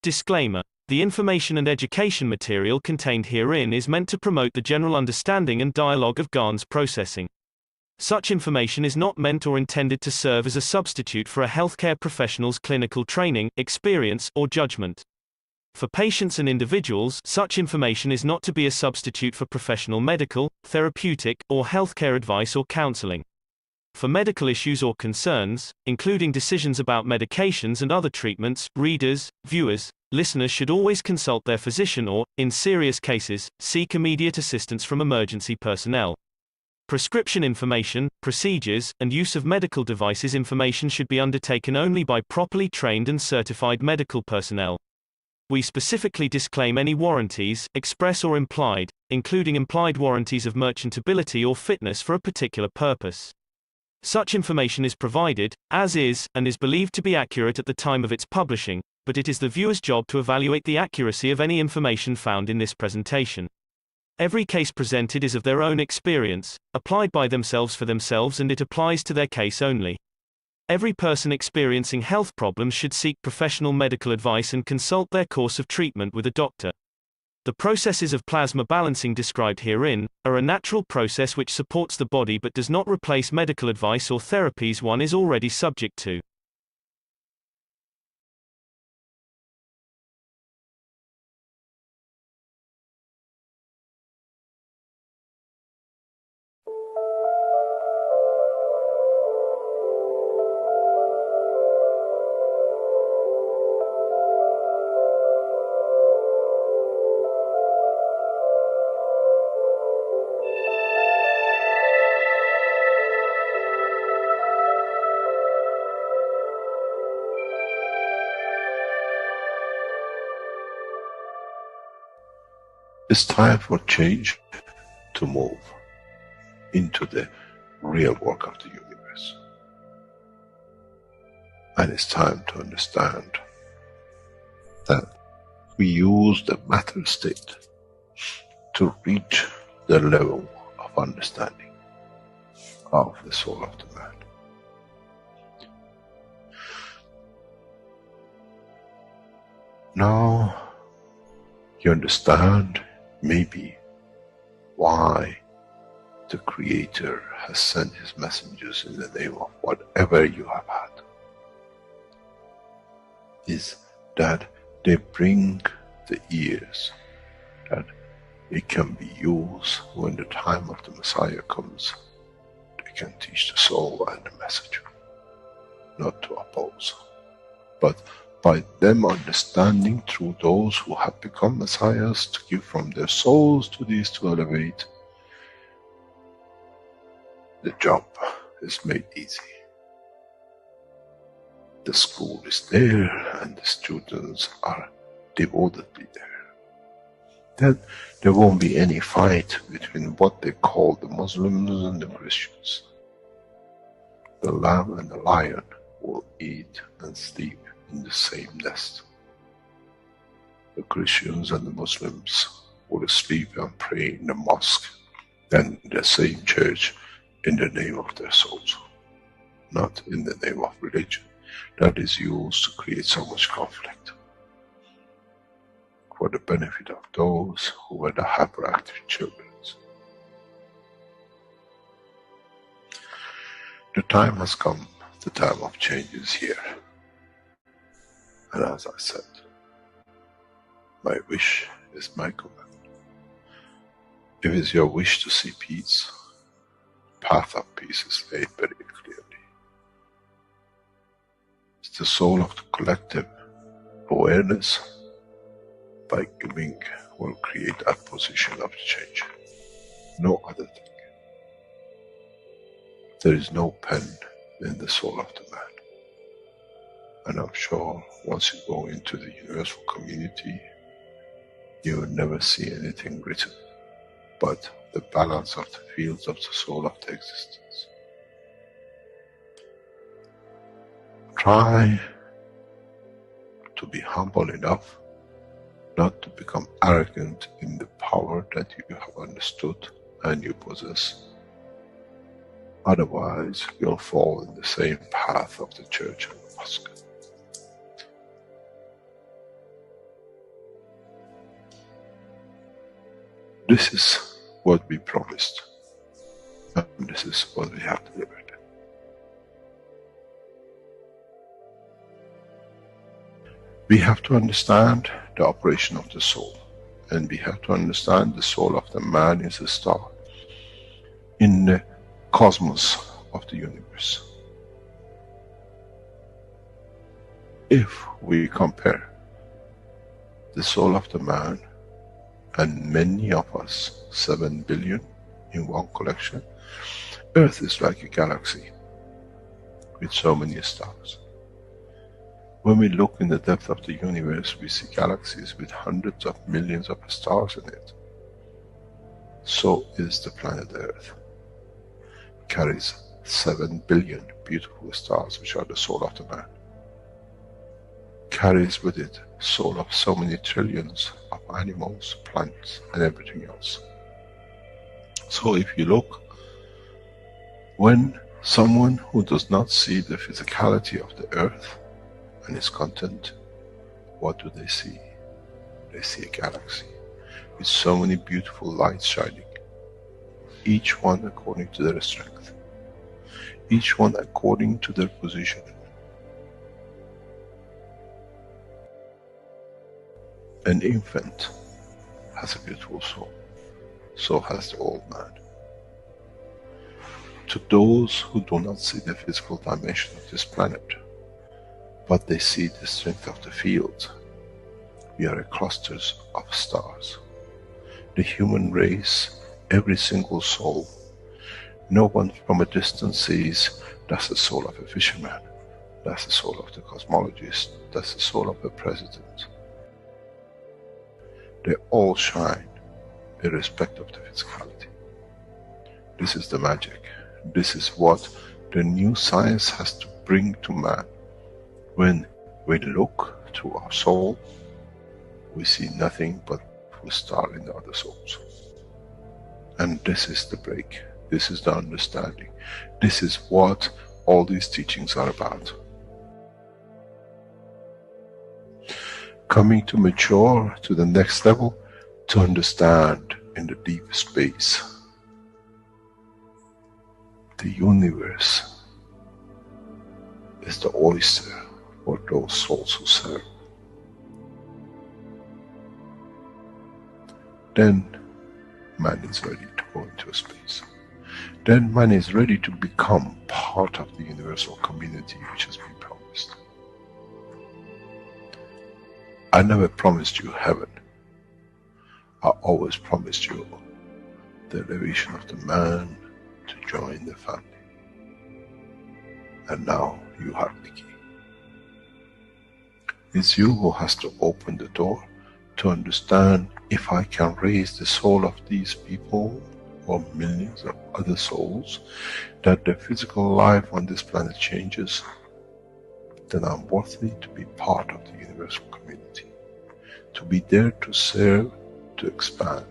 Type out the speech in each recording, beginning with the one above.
Disclaimer. The information and education material contained herein is meant to promote the general understanding and dialogue of GANs processing. Such information is not meant or intended to serve as a substitute for a healthcare professional's clinical training, experience, or judgment. For patients and individuals, such information is not to be a substitute for professional medical, therapeutic, or healthcare advice or counseling. For medical issues or concerns, including decisions about medications and other treatments, readers, viewers, listeners should always consult their physician or, in serious cases, seek immediate assistance from emergency personnel. Prescription information, procedures, and use of medical devices information should be undertaken only by properly trained and certified medical personnel. We specifically disclaim any warranties, express or implied, including implied warranties of merchantability or fitness for a particular purpose. Such information is provided, as is, and is believed to be accurate at the time of its publishing, but it is the viewer's job to evaluate the accuracy of any information found in this presentation. Every case presented is of their own experience, applied by themselves for themselves, and it applies to their case only. Every person experiencing health problems should seek professional medical advice and consult their course of treatment with a doctor. The processes of plasma balancing described herein are a natural process which supports the body but does not replace medical advice or therapies one is already subject to. It's time for change to move into the real work of the universe. And it's time to understand that we use the matter state to reach the level of understanding of the soul of the man. Now you understand maybe why the Creator has sent His messengers in the name of whatever you have had. Is that they bring the ears, that it can be used when the time of the Messiah comes. They can teach the soul and the messenger, not to oppose, but by them understanding through those who have become messiahs to give from their souls to these to elevate, the job is made easy. The school is there and the students are devotedly there. Then there won't be any fight between what they call the Muslims and the Christians. The lamb and the lion will eat and sleep in the same nest. The Christians and the Muslims will sleep and pray in the mosque and in the same church in the name of their souls, not in the name of religion. That is used to create so much conflict for the benefit of those who were the hyperactive children. The time has come, the time of change is here. And as I said, my wish is my command. If it's your wish to see peace, the path of peace is laid very clearly. It's the soul of the collective awareness by giving will create that position of change. No other thing. There is no pen in the soul of the man. And I'm sure once you go into the universal community, you will never see anything written but the balance of the fields of the soul of the existence. Try to be humble enough not to become arrogant in the power that you have understood and you possess. Otherwise, you'll fall in the same path of the church and the mosque. This is what we promised, and this is what we have delivered. We have to understand the operation of the soul, and we have to understand the soul of the man is a star in the cosmos of the universe. If we compare the soul of the man and many of us, 7 billion in one collection, Earth is like a galaxy with so many stars. When we look in the depth of the universe, we see galaxies with hundreds of millions of stars in it. So is the planet Earth. It carries 7 billion beautiful stars, which are the soul of the man. Carries with it soul of so many trillions of animals, plants, and everything else. So if you look, when someone who does not see the physicality of the earth and its content, what do they see? They see a galaxy with so many beautiful lights shining, each one according to their strength, each one according to their position. An infant has a beautiful soul, so has the old man. To those who do not see the physical dimension of this planet, but they see the strength of the field, we are clusters of stars. The human race, every single soul, no one from a distance sees that's the soul of a fisherman, that's the soul of the cosmologist, that's the soul of the president. They all shine, irrespective of the physicality. This is the magic. This is what the new science has to bring to man. When we look to our soul, we see nothing but a star in the other souls. And this is the break. This is the understanding. This is what all these teachings are about. Coming to mature to the next level, to understand in the deep space, the universe is the oyster for those souls who serve. Then man is ready to go into space. Then man is ready to become part of the universal community which has been promised. I never promised you heaven. I always promised you the elevation of the man to join the family. And now you have the key. It's you who has to open the door to understand, if I can raise the soul of these people or millions of other souls, that the physical life on this planet changes, then I'm worthy to be part of the universal community. To be there to serve, to expand,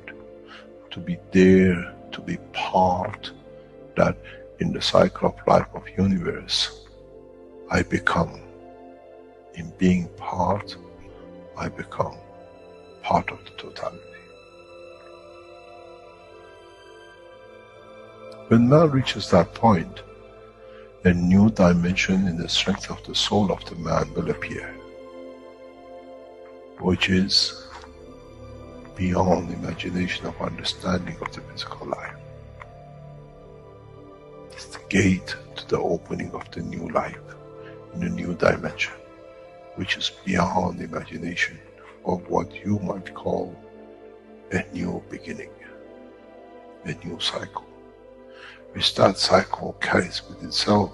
to be there to be part, that in the cycle of life of universe, I become, in being part, I become part of the totality. When man reaches that point, a new dimension in the strength of the soul of the man will appear, which is beyond imagination of understanding of the physical life. It's the gate to the opening of the new life, in a new dimension, which is beyond imagination of what you might call a new beginning, a new cycle, which that cycle carries with itself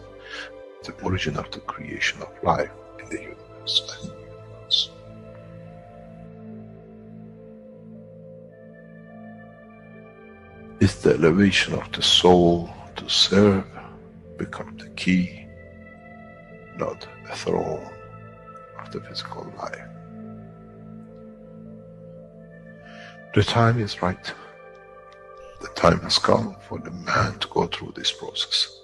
the origin of the creation of life in the universe and in the universe. It's the elevation of the soul to serve become the key, not a throne of the physical life. The time is right. The time has come for the man to go through this process.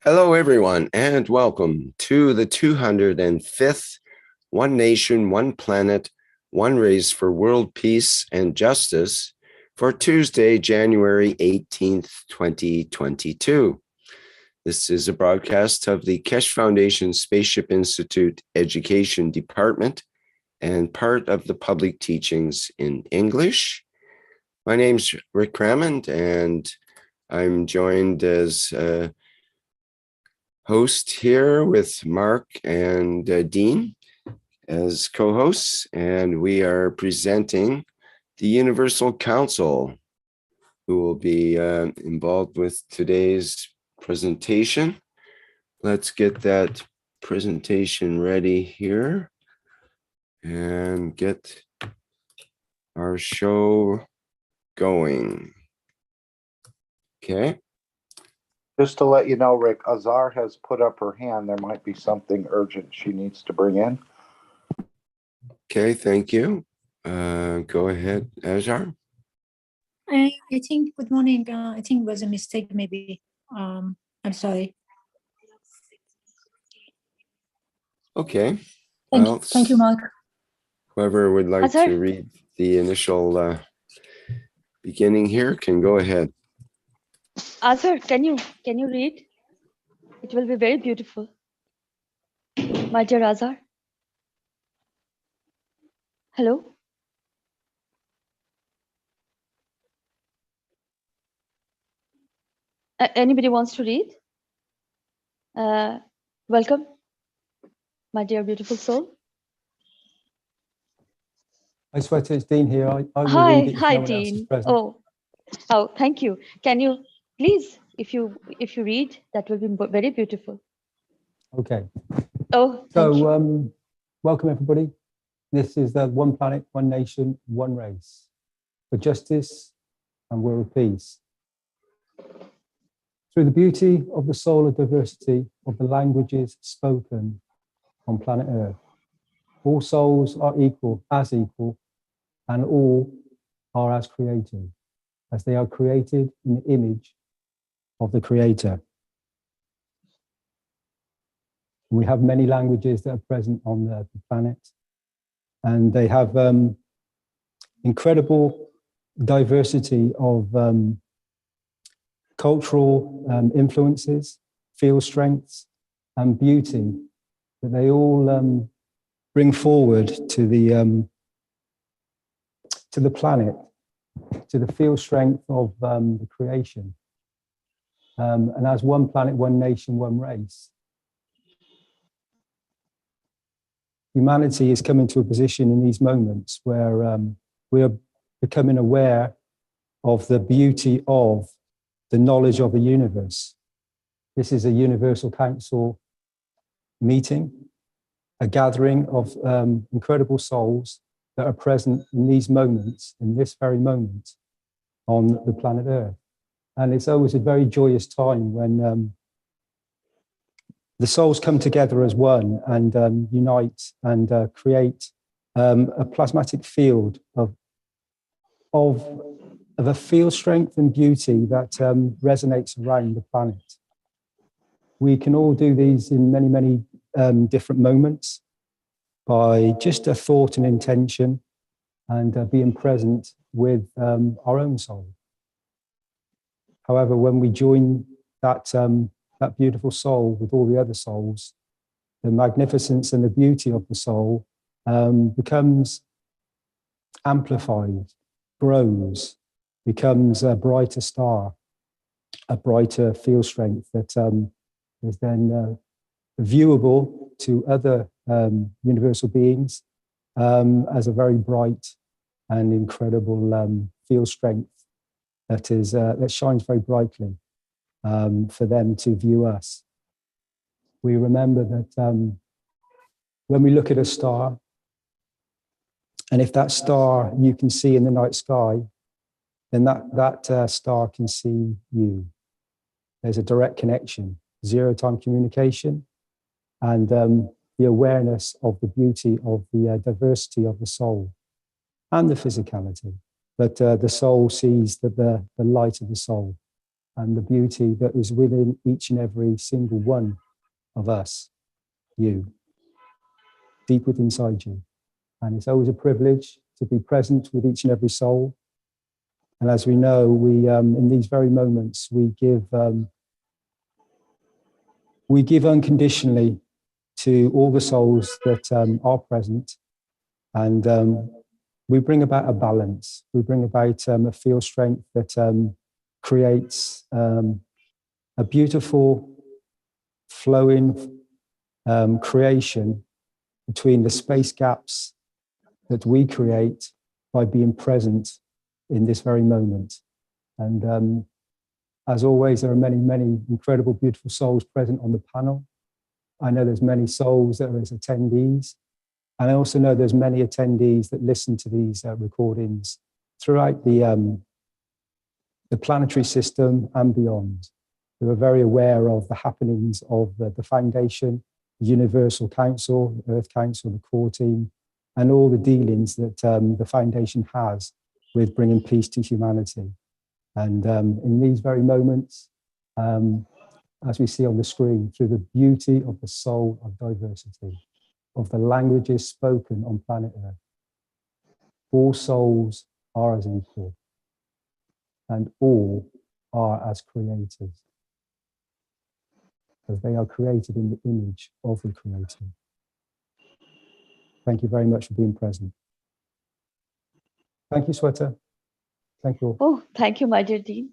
Hello, everyone, and welcome to the 205th One Nation, One Planet, One Race for World Peace and Justice for Tuesday, January 18th, 2022. This is a broadcast of the Keshe Foundation Spaceship Institute Education Department and part of the public teachings in English. My name's Rick Crammond, and I'm joined as host here with Mark and Dean as co-hosts, and we are presenting the Universal Council, who will be involved with today's presentation. Let's get that presentation ready here and get our show going. Okay. Just to let you know, Rick, Azar has put up her hand. There might be something urgent she needs to bring in. Okay, thank you. Go ahead, Azar. I think, good morning. I think it was a mistake, maybe. I'm sorry. Okay. Thank you, Mark. Whoever would like Azar? to read the initial beginning here can go ahead. Azar, can you read? It will be very beautiful. My dear Azar. Hello? Anybody wants to read? Welcome, my dear beautiful soul. I swear to it's Dean here. I will Hi, read it if hi, no one else is Dean. present. Oh, thank you. Can you please, if you read, that will be very beautiful. Okay. Oh, thank you. So welcome everybody. This is the One Planet, One Nation, One Race for justice and world peace. Through the beauty of the solar diversity of the languages spoken on planet Earth, all souls are equal, and all are as created, as they are created in the image of the Creator. We have many languages that are present on the planet, and they have incredible diversity of cultural influences, field strengths, and beauty that they all bring forward to the planet, to the field strength of the creation. And as one planet, one nation, one race, humanity is coming to a position in these moments where we are becoming aware of the beauty of the knowledge of the universe. This is a Universal Council meeting, a gathering of incredible souls that are present in these moments, in this very moment on the planet Earth. And it's always a very joyous time when the souls come together as one and unite and create a plasmatic field of a field strength and beauty that resonates around the planet. We can all do these in many, many different moments by just a thought and intention and being present with our own soul. However, when we join that beautiful soul with all the other souls, the magnificence and the beauty of the soul becomes amplified, grows, becomes a brighter star, a brighter field strength that is then viewable to other universal beings as a very bright and incredible field strength that shines very brightly for them to view us. We remember that when we look at a star, and if that star you can see in the night sky, then that star can see you. There's a direct connection, zero-time communication, and the awareness of the beauty of the diversity of the soul and the physicality. But the soul sees the light of the soul. and the beauty that is within each and every single one of us, you, deep within inside you. And it's always a privilege to be present with each and every soul. And as we know, we in these very moments, we give unconditionally to all the souls that are present, and we bring about a balance. We bring about a field strength that creates a beautiful flowing creation between the space gaps that we create by being present in this very moment. And as always, there are many, many incredible, beautiful souls present on the panel. I know there's many souls that are as attendees. And I also know there's many attendees that listen to these recordings throughout the planetary system and beyond, who are very aware of the happenings of the Foundation, the Universal Council, the Earth Council, the core team, and all the dealings that the Foundation has with bringing peace to humanity. And in these very moments, as we see on the screen, through the beauty of the soul of diversity, of the languages spoken on planet Earth, all souls are as equal, and all are as creators, as they are created in the image of the Creator. Thank you very much for being present. Thank you, Sweta. Thank you all. Oh, thank you, my dear Dean.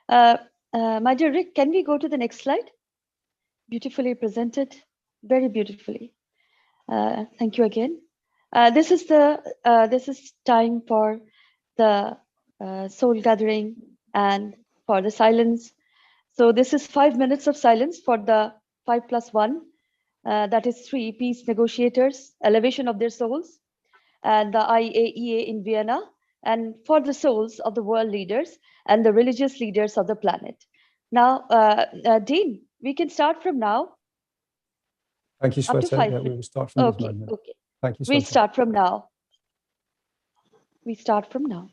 My dear Rick, can we go to the next slide? Beautifully presented, very beautifully. Thank you again. This is time for the soul gathering and for the silence. So this is 5 minutes of silence for the 5+1, that is 3 peace negotiators, elevation of their souls, and the IAEA in Vienna, and for the souls of the world leaders and the religious leaders of the planet. Now, Dean, we can start from now. Thank you, Up to Sweta. 5 Yeah, we minutes. will start from this Okay, moment. okay. Thank you, We Sweta. start from now. We start from now.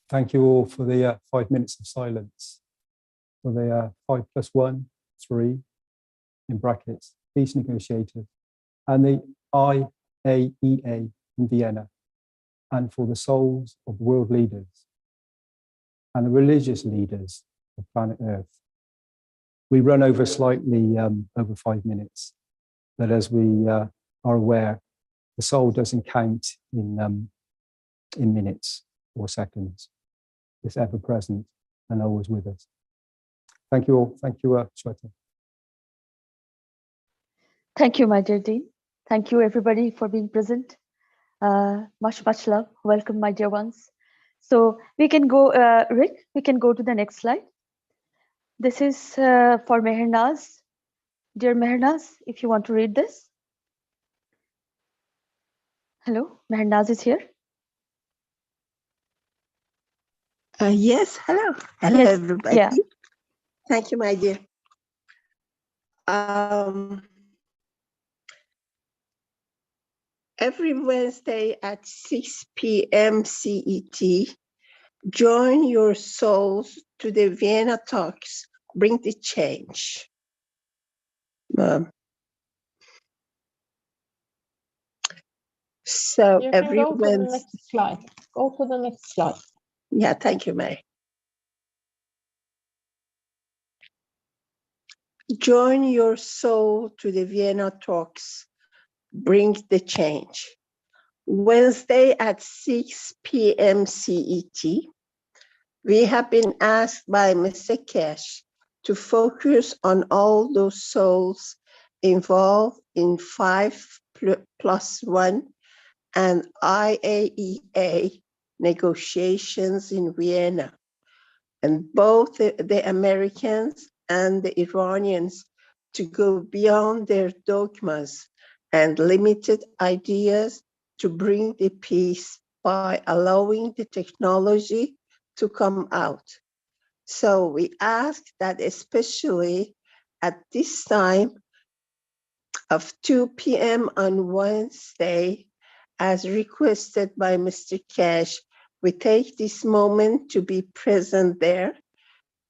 Thank you all for the 5 minutes of silence, for the 5 + 1, 3, in brackets, peace negotiators, and the IAEA in Vienna, and for the souls of world leaders and the religious leaders of planet Earth. We run over slightly over 5 minutes, but as we are aware, the soul doesn't count in minutes or seconds. It's ever present and always with us. Thank you all. Thank you, Shweta. Thank you, my dear Dean. Thank you, everybody, for being present. Much, much love. Welcome, my dear ones. So we can go, Rick, we can go to the next slide. This is for Mehrnaz. Dear Mehrnaz, if you want to read this. Hello, Mehrnaz is here. Yes, hello. Hello, Yes, everybody. yeah. Thank you, my dear. Every Wednesday at 6 PM CET, join your souls to the Vienna talks. Bring the change. So You every can go to the Wednesday. next slide. Go to the next slide. Yeah, thank you, Mary. Join your soul to the Vienna talks. Bring the change. Wednesday at 6 PM CET, we have been asked by Mr. Keshe to focus on all those souls involved in 5+1 and IAEA negotiations in Vienna, and both the Americans and the Iranians to go beyond their dogmas and limited ideas to bring the peace by allowing the technology to come out. So we ask that especially at this time of 2 PM on Wednesday, as requested by Mr. Keshe, we take this moment to be present there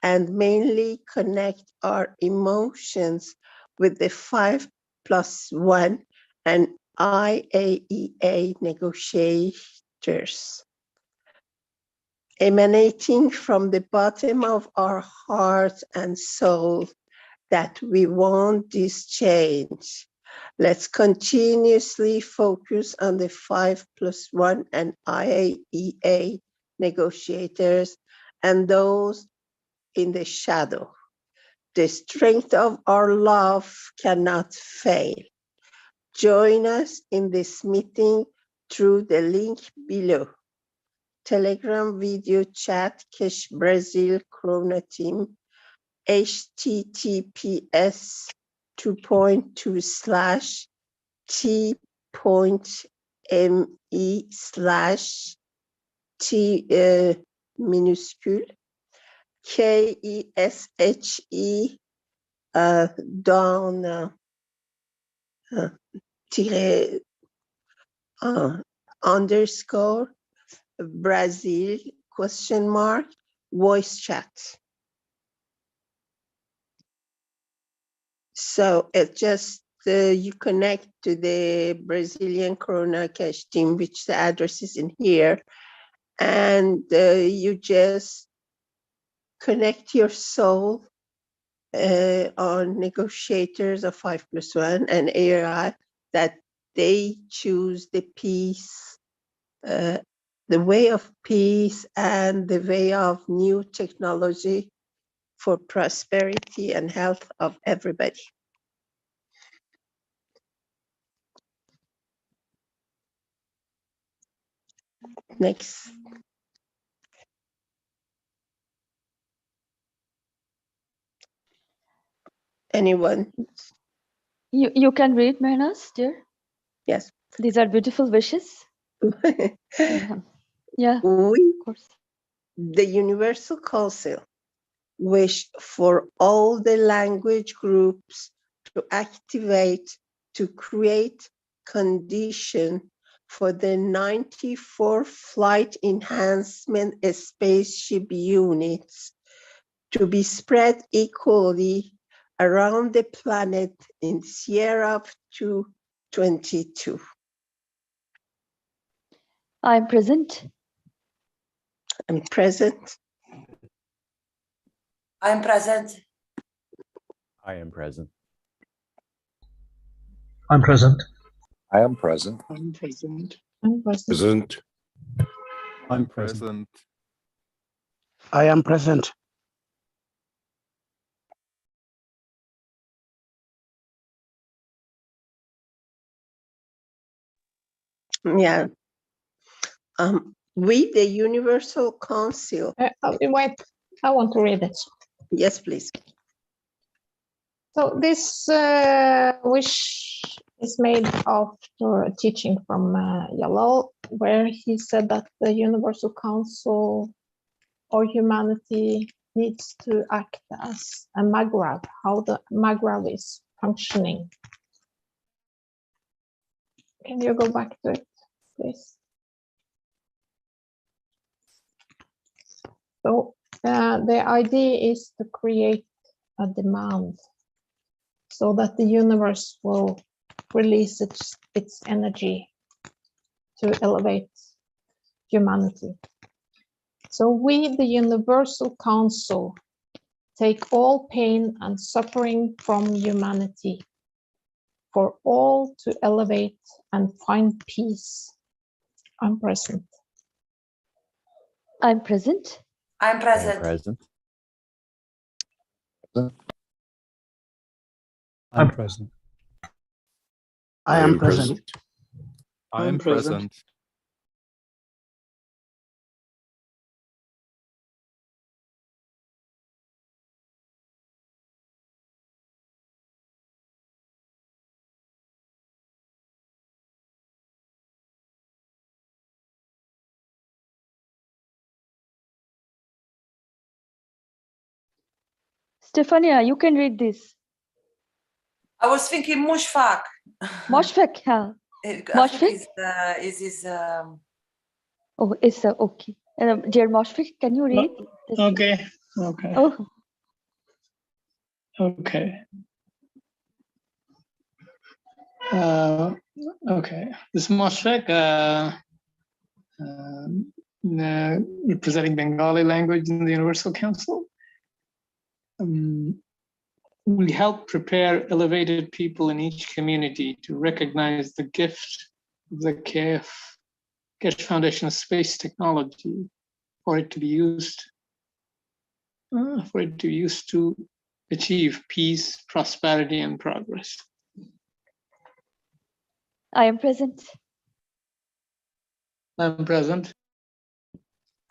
and mainly connect our emotions with the 5+1 and IAEA negotiators. Emanating from the bottom of our heart and soul that we want this change. Let's continuously focus on the 5+1 and IAEA negotiators and those in the shadow. The strength of our love cannot fail. Join us in this meeting through the link below. Telegram video chat Keshe Brazil Corona team, https://t.me/t minuscule KESHE down underscore Brazil ? Voice chat. So it just you connect to the Brazilian Corona Keshe team, which the address is in here, and you just connect your soul on negotiators of 5+1 and ARI that they choose the peace, the way of peace and the way of new technology for prosperity and health of everybody. Next. Anyone? You can read, Mehrnaz, dear. Yes. These are beautiful wishes. Yeah, We, of course. the Universal Council, wish for all the language groups to activate to create condition for the 94 flight enhancement spaceship units to be spread equally around the planet in the year of 2022. I'm present. I'm present. I'm present. I am present. I'm present. I am present. I'm present. I'm present. Present. I'm present. I am present. Yeah. We, the Universal Council. Wait, I want to read it. Yes, please. So this wish is made after a teaching from Jalal, where he said that the Universal Council or humanity needs to act as a Maghreb, how the Maghreb is functioning. Can you go back to it, please? So the idea is to create a demand so that the universe will release its energy to elevate humanity. So we, the Universal Council, take all pain and suffering from humanity for all to elevate and find peace. I'm present. I'm present. I'm I am present. present. I'm present. I am present. I am present. Stefania, you can read this. I was thinking Mushfaq. Moshfek, yeah. I think Moshfek? is Oh, it's okay. Dear Moshfek, can you read? this? Okay. Okay. Oh, Okay. Okay. This Moshfek, representing Bengali language in the Universal Council, will help prepare elevated people in each community to recognize the gift of the KF Keshe Foundation of space technology for it to be used to achieve peace, prosperity, and progress. I am present. I'm present.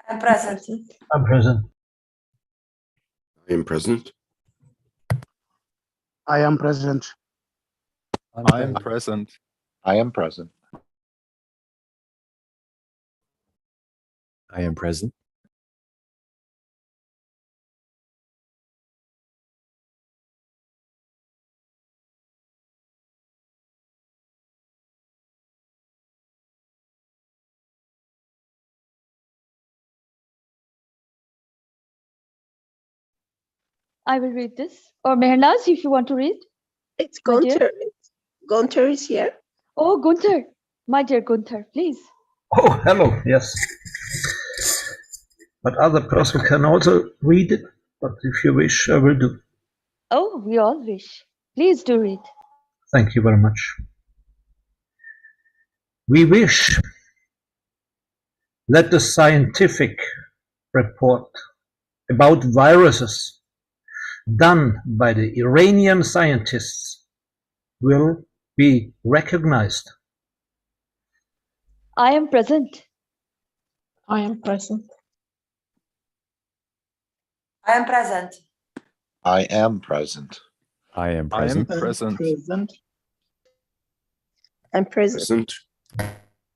I'm present. I'm present. I am present. I am present. I am present. I am present. I am present. I will read this. Or Mehrnaz, if you want to read. It's My dear. Gunther. Gunther is here. Oh, Gunther. My dear Gunther, please. Oh, hello. Yes. But other person can also read it. But if you wish, I will do. Oh, we all wish. Please do read. Thank you very much. We wish that the scientific report about viruses done by the Iranian scientists will be recognized. I am present. I am present. I am present. I am present. I am I am present. present. I'm present. Present.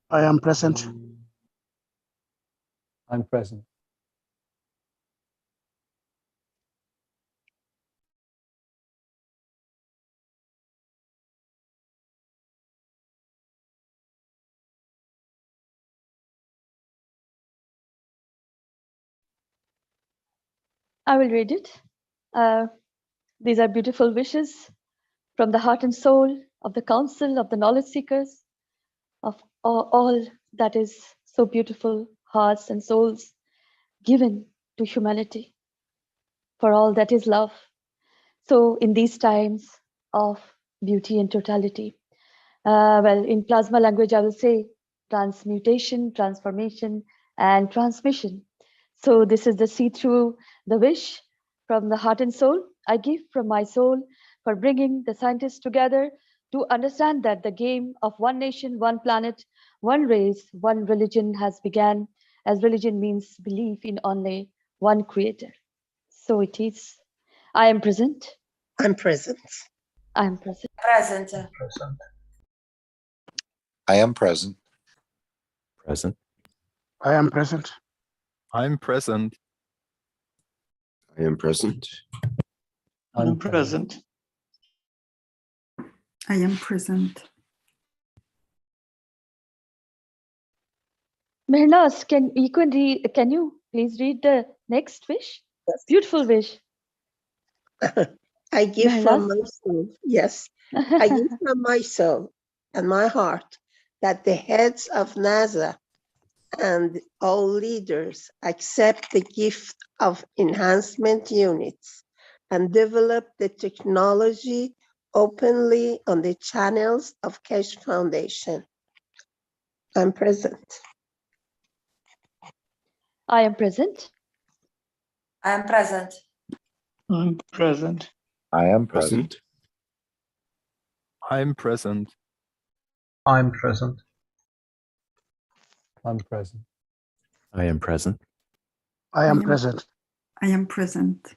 I am present. I'm present. I will read it. These are beautiful wishes from the heart and soul of the Council of the Knowledge Seekers, of all that is so beautiful, hearts and souls given to humanity, for all that is love. So in these times of beauty and totality, well, in plasma language, I will say transmutation, transformation, and transmission. So this is the see through the wish from the heart and soul. I give from my soul for bringing the scientists together to understand that the game of one nation, one planet, one race, one religion has begun, as religion means belief in only one creator. So it is. I am present. I'm present. I am present. Present. Present. I am present. Present. I am present. I'm present. I am present. I'm present. I am present. Mehnas, can you please read the next wish? Beautiful wish. I give from Mehnas? my soul. Yes, I give from my soul and my heart that the heads of NASA and all leaders accept the gift of enhancement units and develop the technology openly on the channels of Keshe Foundation. I'm present. I am present. I am present. I'm present. I am present. I'm present. I'm present. I'm present. I am present. I am present. I am present.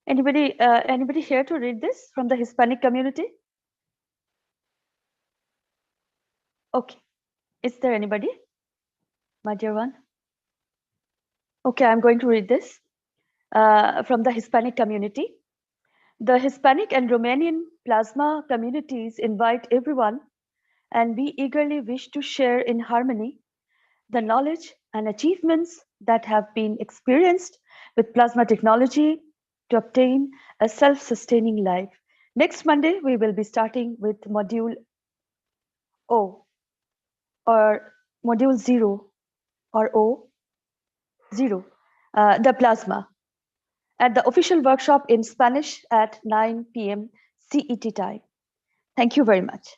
Anybody here to read this from the Hispanic community? Okay. Is there anybody? My dear one? Okay, I'm going to read this from the Hispanic community. The Hispanic and Romanian plasma communities invite everyone, and we eagerly wish to share in harmony the knowledge and achievements that have been experienced with plasma technology to obtain a self-sustaining life. Next Monday, we will be starting with Module O, or Module 0, or O0, the plasma, at the official workshop in Spanish at 9 p.m. CET time. Thank you very much.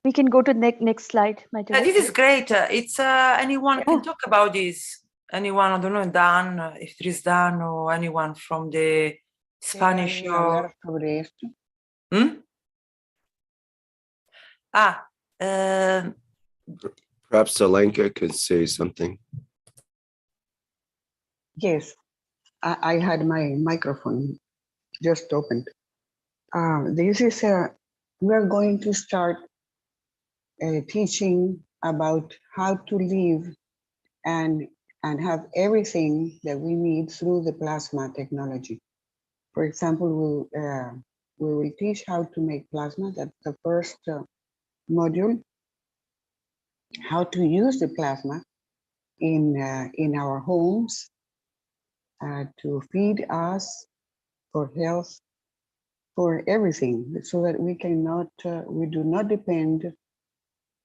We can go to the next slide, my dear. This is great. It's anyone can talk about this. Anyone, I don't know, Dan, if there is Dan or anyone from the Spanish or... Perhaps Alenka could say something. Yes, I had my microphone just opened. This is we're going to start teaching about how to live and have everything that we need through the plasma technology. For example, we will teach how to make plasma. That's the first module. How to use the plasma in our homes to feed us, for health, for everything, so that we do not depend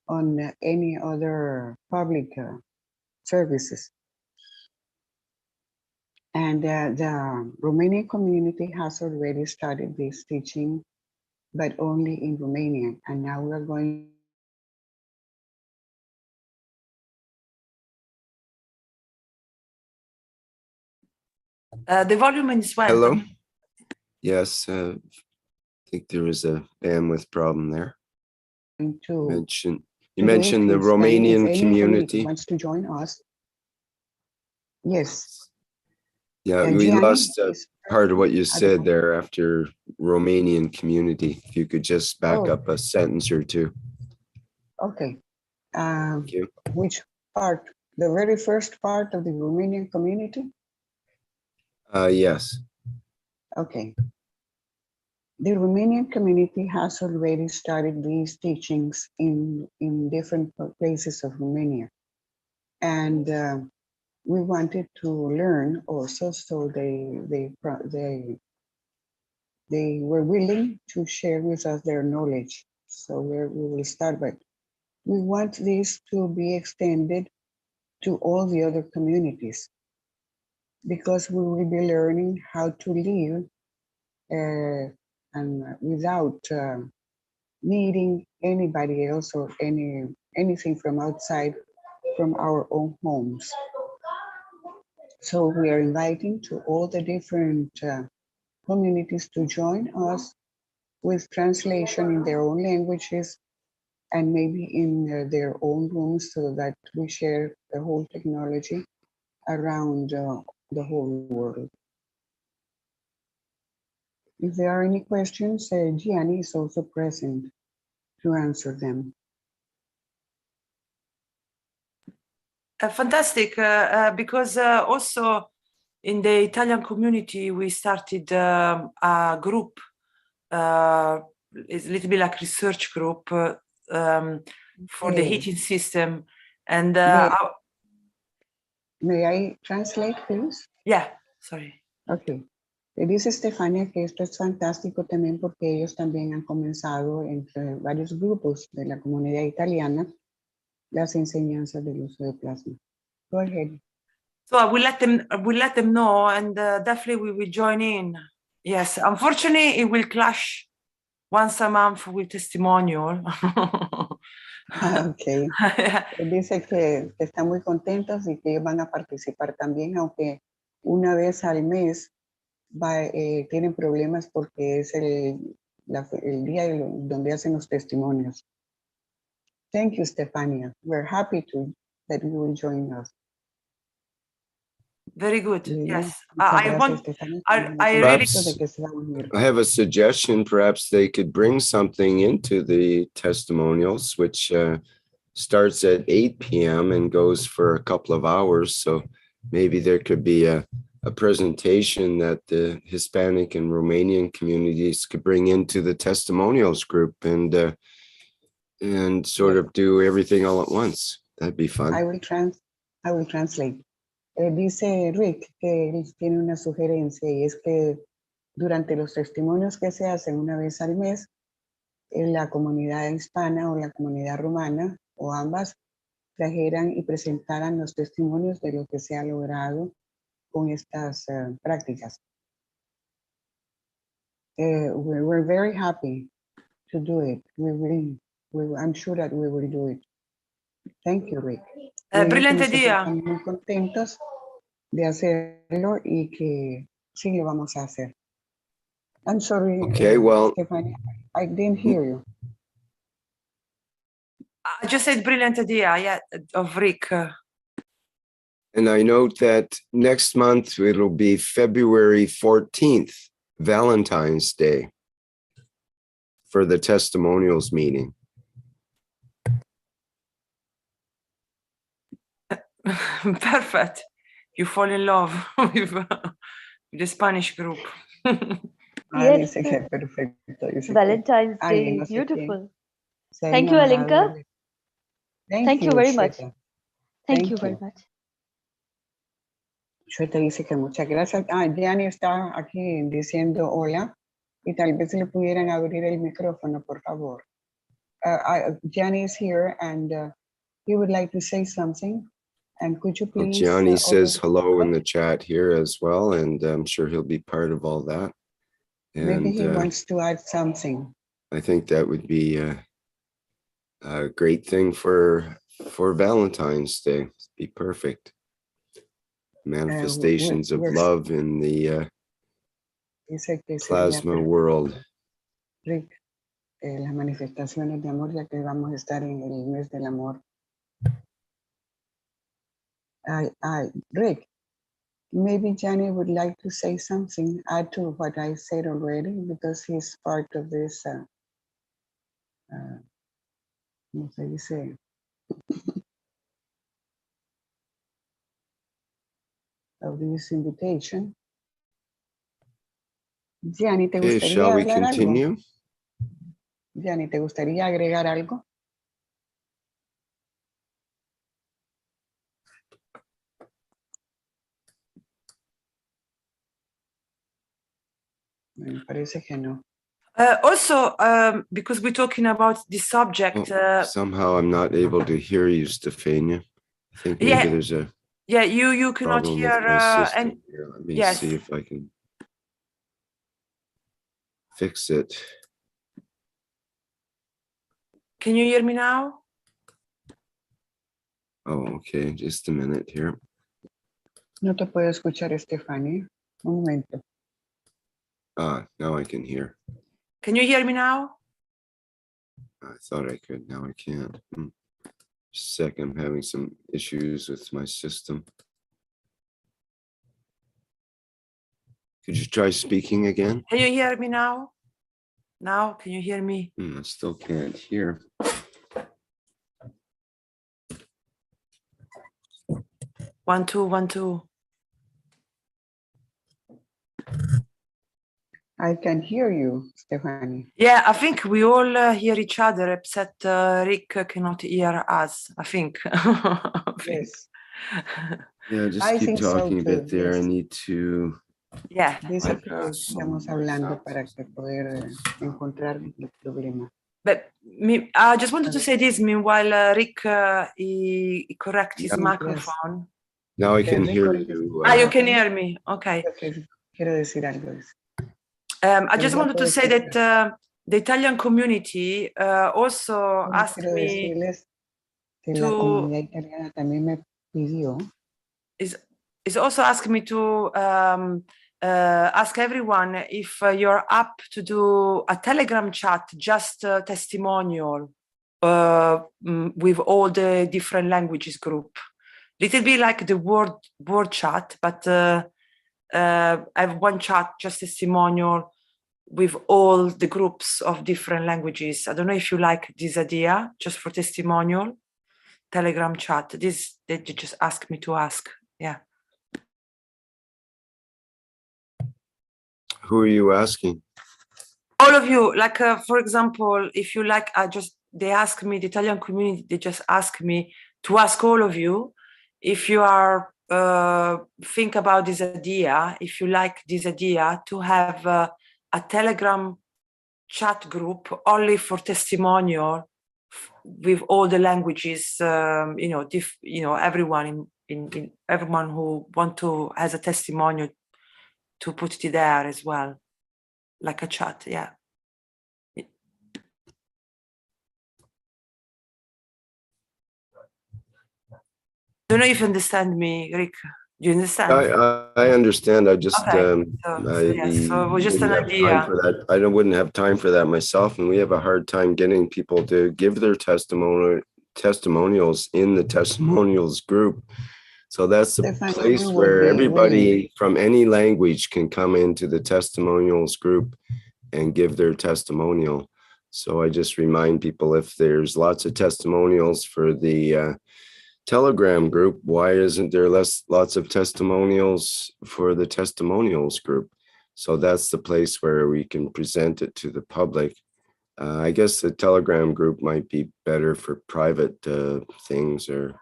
on any other public services. And the Romanian community has already started this teaching, but only in Romanian. And now we're going. The volume is well. Hello? Yes, I think there was a bandwidth problem there. You mentioned the Romanian community. Wants to join us. Yes. Yeah, we lost part of what you said there after Romanian community. If you could just back up a sentence or two. Okay. Thank you. Which part? The very first part of the Romanian community? Yes. Okay. The Romanian community has already started these teachings in different places of Romania. And we wanted to learn also, so they were willing to share with us their knowledge. So we will start, but we want this to be extended to all the other communities, because we will be learning how to live and without needing anybody else or anything from outside, from our own homes. So we are inviting to all the different communities to join us with translation in their own languages and maybe in their own rooms, so that we share the whole technology around the whole world. If there are any questions, Gianni is also present to answer them. Fantastic, because also in the Italian community, we started a group, it's a little bit like research group for the heating system. And may I translate, please? Yeah, sorry. Okay. Dice Estefania que esto es fantástico también porque ellos también han comenzado entre varios grupos de la comunidad italiana las enseñanzas del uso de plasma. Go ahead. So I will let them know, and definitely we will join in. Yes, unfortunately, it will clash once a month with testimonial. Okay. Dice que están muy contentos y que ellos van a participar también, aunque una vez al mes tienen problemas porque es el día donde hacen los testimonios. Thank you, Stefania. We're happy that you will join us. Very good. Muy bien. Yes. Muchas I gracias, want. Stephanie. I really. Perhaps De que se va a unir. I have a suggestion. Perhaps they could bring something into the testimonials, which starts at 8 p.m. and goes for a couple of hours. So maybe there could be a presentation that the Hispanic and Romanian communities could bring into the testimonials group and sort of do everything all at once. That'd be fun. I will translate. Dice Rick que él tiene una sugerencia y es que durante los testimonios que se hacen una vez al mes, en la comunidad hispana o la comunidad rumana o ambas trajeran y presentaran los testimonios de lo que se ha logrado con estas prácticas. We're very happy to do it. I'm sure that we will do it. Thank you, Rick. Brillante día. Estamos muy contentos de hacerlo y que sí lo vamos a hacer. I'm sorry. Okay, well, Stephanie, I didn't hear you. I just said brilliant idea, yeah, of Rick. And I note that next month it'll be February 14th, Valentine's Day, for the testimonials meeting. Perfect. You fall in love with the Spanish group. Yes. Dice que perfecto. Dice Valentine's que, Day, no sé beautiful. se ha Thank you, enamorado Alinka. de- Thank you very much. Shweta. Thank you very much. Shweta dice que muchas gracias. Gianni está aquí diciendo hola y tal vez le pudieran abrir el micrófono, por favor. Gianni is here and he would like to say something. And could you Well, please? Gianni says open- hello in the chat here as well, and I'm sure he'll be part of all that. Maybe he And wants to add something. I think that would be a great thing for Valentine's Day. It'd be perfect. Manifestations of we're- love in the Dice que sería plasma perfecto, world. Rick, las manifestaciones de amor, ya que vamos a estar en el mes del amor. Rick, maybe Johnny would like to say something, add to what I said already, because he's part of this, ¿cómo se dice? Of this invitation. Gianni, ¿te Okay, gustaría shall we hablar continue? algo? Gianni, ¿te gustaría agregar algo? Me parece que no. Also, because we're talking about this subject. Somehow I'm not able to hear you, Stefania. I think maybe Yeah. there's a Yeah, you cannot problem hear. with my system And here. Let me yes. see if I can fix it. Can you hear me now? Oh, okay. Just a minute here. No te puedo escuchar, Stephanie. Un momento. Now I can hear. Can you hear me now? I thought I could. Now I can't. Just a sec. I'm having some issues with my system. Could you try speaking again? Can you hear me now? Now, can you hear me? I still can't hear. One, two, 1, 2. I can hear you, Stephanie. Yeah, I think we all hear each other, except Rick cannot hear us, I think. Yes. Yeah, just I keep think so talking a bit too, there. I yes. need to Yeah. Dice que bypass some estamos hablando para que poder encontrar el problema. But I just wanted to say this, meanwhile, Rick, he correct his Yeah. microphone. Now I can hear you. You can hear me, okay. Quiero decir algo. I just wanted to say that the Italian community also asked Quiero me decirles que la to comunidad italiana también me pidió is also asked me to ask everyone if you're up to do a Telegram chat, just a testimonial with all the different languages group. Little bit like the word chat, but I have one chat, just testimonial, with all the groups of different languages. I don't know if you like this idea, just for testimonial, Telegram chat. This, they just ask me to ask, yeah. Who are you asking? All of you, like, for example, if you like, they ask me, the Italian community, they just ask me to ask all of you, if you are, think about this idea, if you like this idea, to have a Telegram chat group only for testimonial with all the languages, everyone everyone who has a testimonial to put it there as well, like a chat, yeah. Don't know if you understand me, Rick. Do you understand? I understand. I just okay. So it was just an idea. For that. I wouldn't have time for that myself, and we have a hard time getting people to give their testimonials in the testimonials group. So that's the place where everybody from any language can come into the testimonials group and give their testimonial. So I just remind people, if there's lots of testimonials for the Telegram group, why isn't there lots of testimonials for the testimonials group? So that's the place where we can present it to the public. I guess the Telegram group might be better for private things or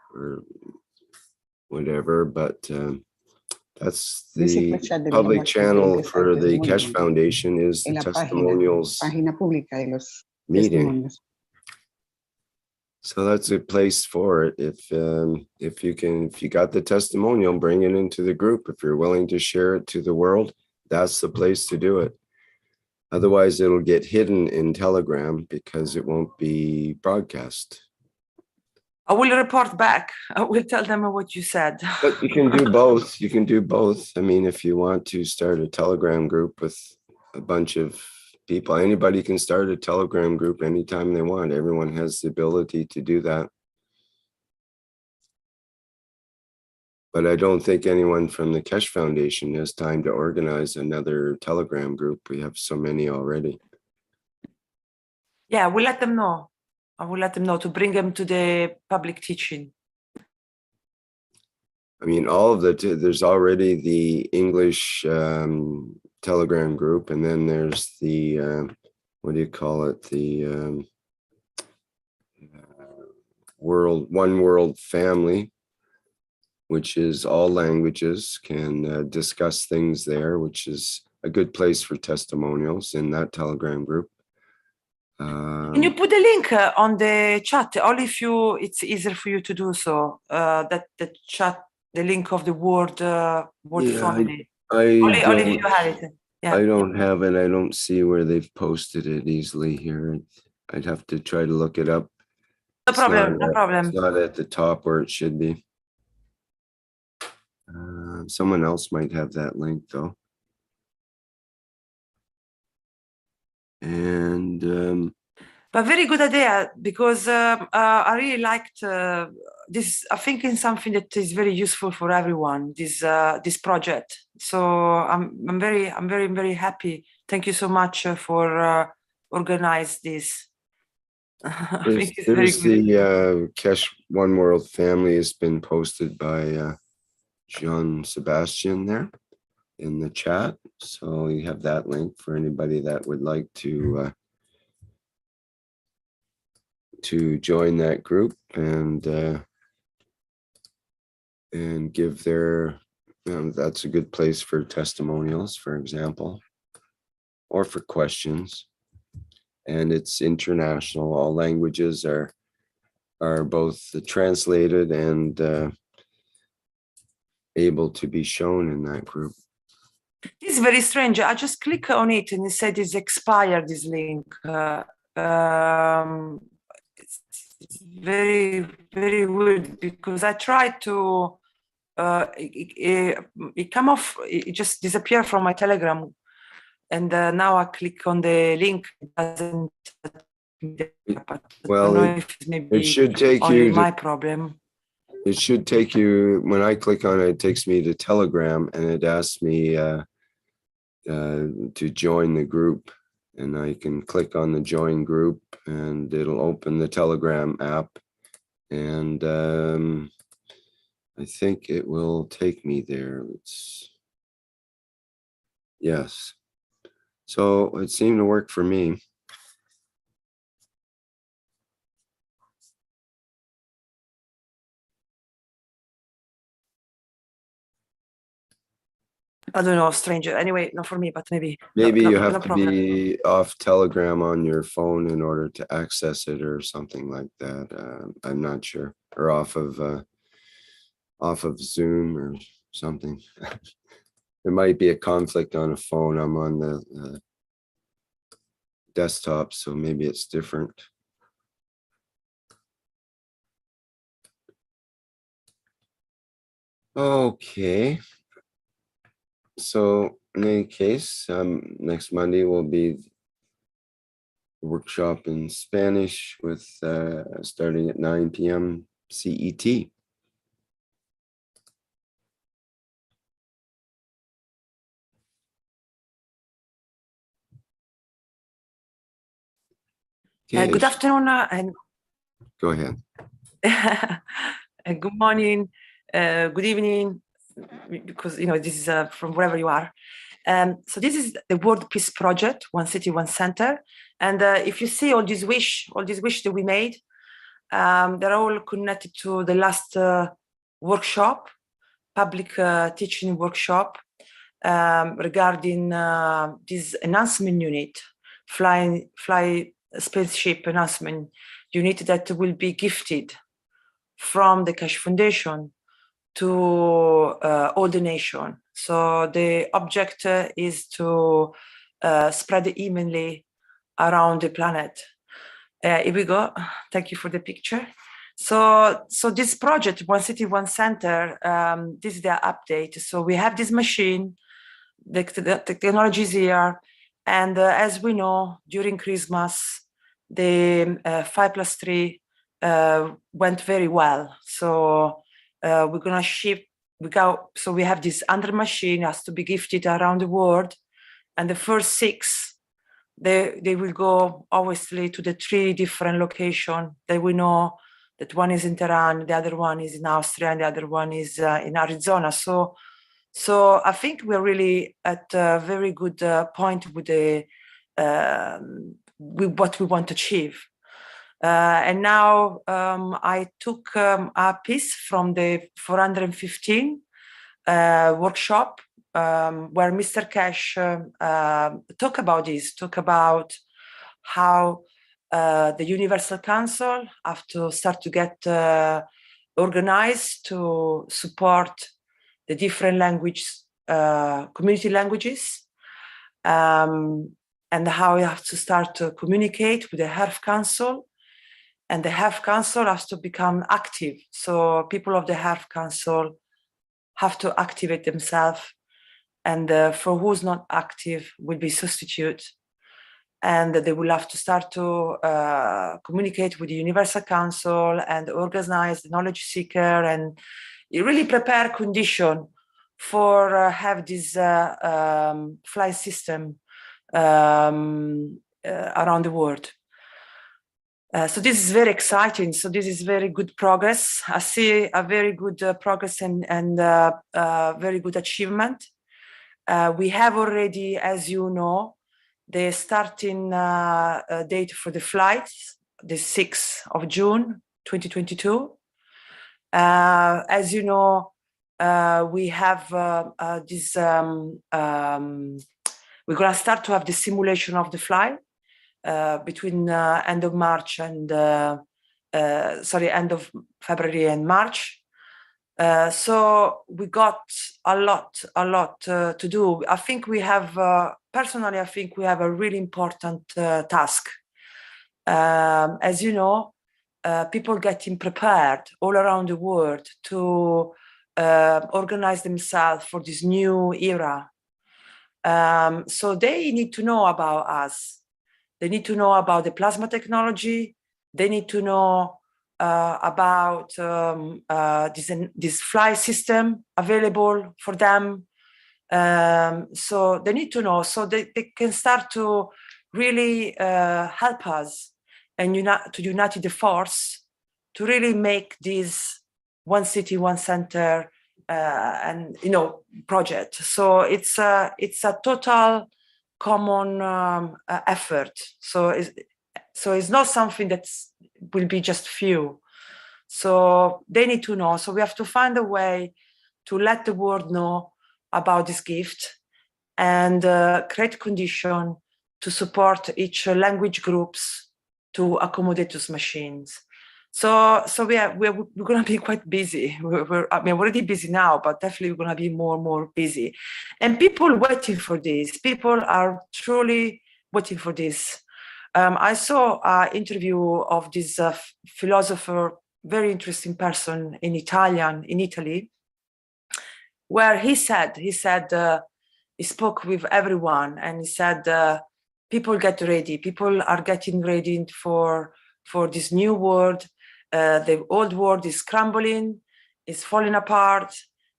whatever, but that's the public channel for the Keshe Foundation is the testimonials meeting. So that's a place for it. If you got the testimonial, bring it into the group. If you're willing to share it to the world, that's the place to do it. Otherwise, it'll get hidden in Telegram because it won't be broadcast. I will report back. I will tell them what you said. But you can do both. You can do both. I mean, if you want to start a Telegram group with a bunch of people, anybody can start a Telegram group anytime they want. Everyone has the ability to do that. But I don't think anyone from the Keshe Foundation has time to organize another Telegram group. We have so many already. Yeah, we'll let them know. I will let them know to bring them to the public teaching. I mean, all of there's already the English Telegram group, and then there's the, what do you call it? The One World Family, which is all languages can discuss things there, which is a good place for testimonials in that Telegram group. Can you put the link on the chat? Only if it's easier for you to do so. That the chat, the link of the word family. Only if you have it. Yeah. I don't have it. I don't see where they've posted it easily here. I'd have to try to look it up. No problem. No problem. It's not at the top where it should be. Someone else might have that link though. And but very good idea, because I really liked this. I think it's something that is very useful for everyone. This project. So I'm very happy. Thank you so much for organize this. There's the Keshe One World Family has been posted by Jean Sebastian there in the chat. So you have that link for anybody that would like to join that group and give their, that's a good place for testimonials, for example, or for questions. And it's international. All languages are both translated and able to be shown in that group. It's very strange. I just click on it and it said it's expired, this link. It's very weird, because I tried to, it come off, it just disappeared from my Telegram. And now I click on the link, it doesn't. Well, it should take you my problem. It should take you, when I click on it, it takes me to Telegram, and it asks me to join the group. And I can click on the join group, and it'll open the Telegram app. And I think it will take me there. Yes. So it seemed to work for me. I don't know, stranger. Anyway, not for me, but maybe. Maybe no, you have no to problem. be off Telegram on your phone in order to access it, or something like that. I'm not sure. Or off of Zoom or something. There might be a conflict on a phone. I'm on the desktop, so maybe it's different. Okay. So in any case, next Monday will be a workshop in Spanish with starting at 9 p.m. CET. Okay. Good afternoon and Go ahead. good morning, good evening, because this is from wherever you are. So this is the World Peace Project, One City, One Center. And if you see all these wish that we made, they're all connected to the last workshop, public teaching workshop regarding this enhancement unit, fly Spaceship enhancement unit that will be gifted from the Keshe Foundation to all the nation. So the object is to spread it evenly around the planet. Here we go. Thank you for the picture. So this project, One City, One Center, this is the update. So we have this machine, the technology is here. And as we know, during Christmas, the 5+3 went very well. So we're gonna ship, so we have this under machine, has to be gifted around the world. And the first 6, they will go obviously to the 3 different locations that we know, that one is in Tehran, the other one is in Austria, and the other one is in Arizona. So I think we're really at a very good point with with what we want to achieve. And now I took a piece from the 415 workshop where Mr. Keshe talk about how the Universal Council have to start to get organized to support the different community languages, and how we have to start to communicate with the Health Council, and the Health Council has to become active. So people of the Health Council have to activate themselves, and for who's not active will be substitute, and they will have to start to communicate with the Universal Council and organize the knowledge seeker, and really prepare condition for have this flight system around the world. So this is very exciting. So this is very good progress. I see a very good progress and very good achievement. We have already, as you know, the starting date for the flights, the 6th of June, 2022. As you know, we have this, we're gonna start to have the simulation of the flight between end of March and, end of February and March. So we got a lot to do. I think we have, personally, I think we have a really important task. As you know, people getting prepared all around the world to organize themselves for this new era. So they need to know about us. They need to know about the plasma technology. They need to know about this fly system available for them. So they need to know, so they can start to really help us and unite the force to really make this one city, one center, and project. So it's a total common effort. So it's not something that will be just few. So they need to know. So we have to find a way to let the world know about this gift and create condition to support each language groups to accommodate those machines. So we're going to be quite busy. We're already busy now, but definitely we're going to be more and more busy. And people waiting for this. People are truly waiting for this. I saw an interview of this philosopher, very interesting person in Italy, where he spoke with everyone, and he said, people get ready. People are getting ready for this new world. The old world is crumbling, is falling apart,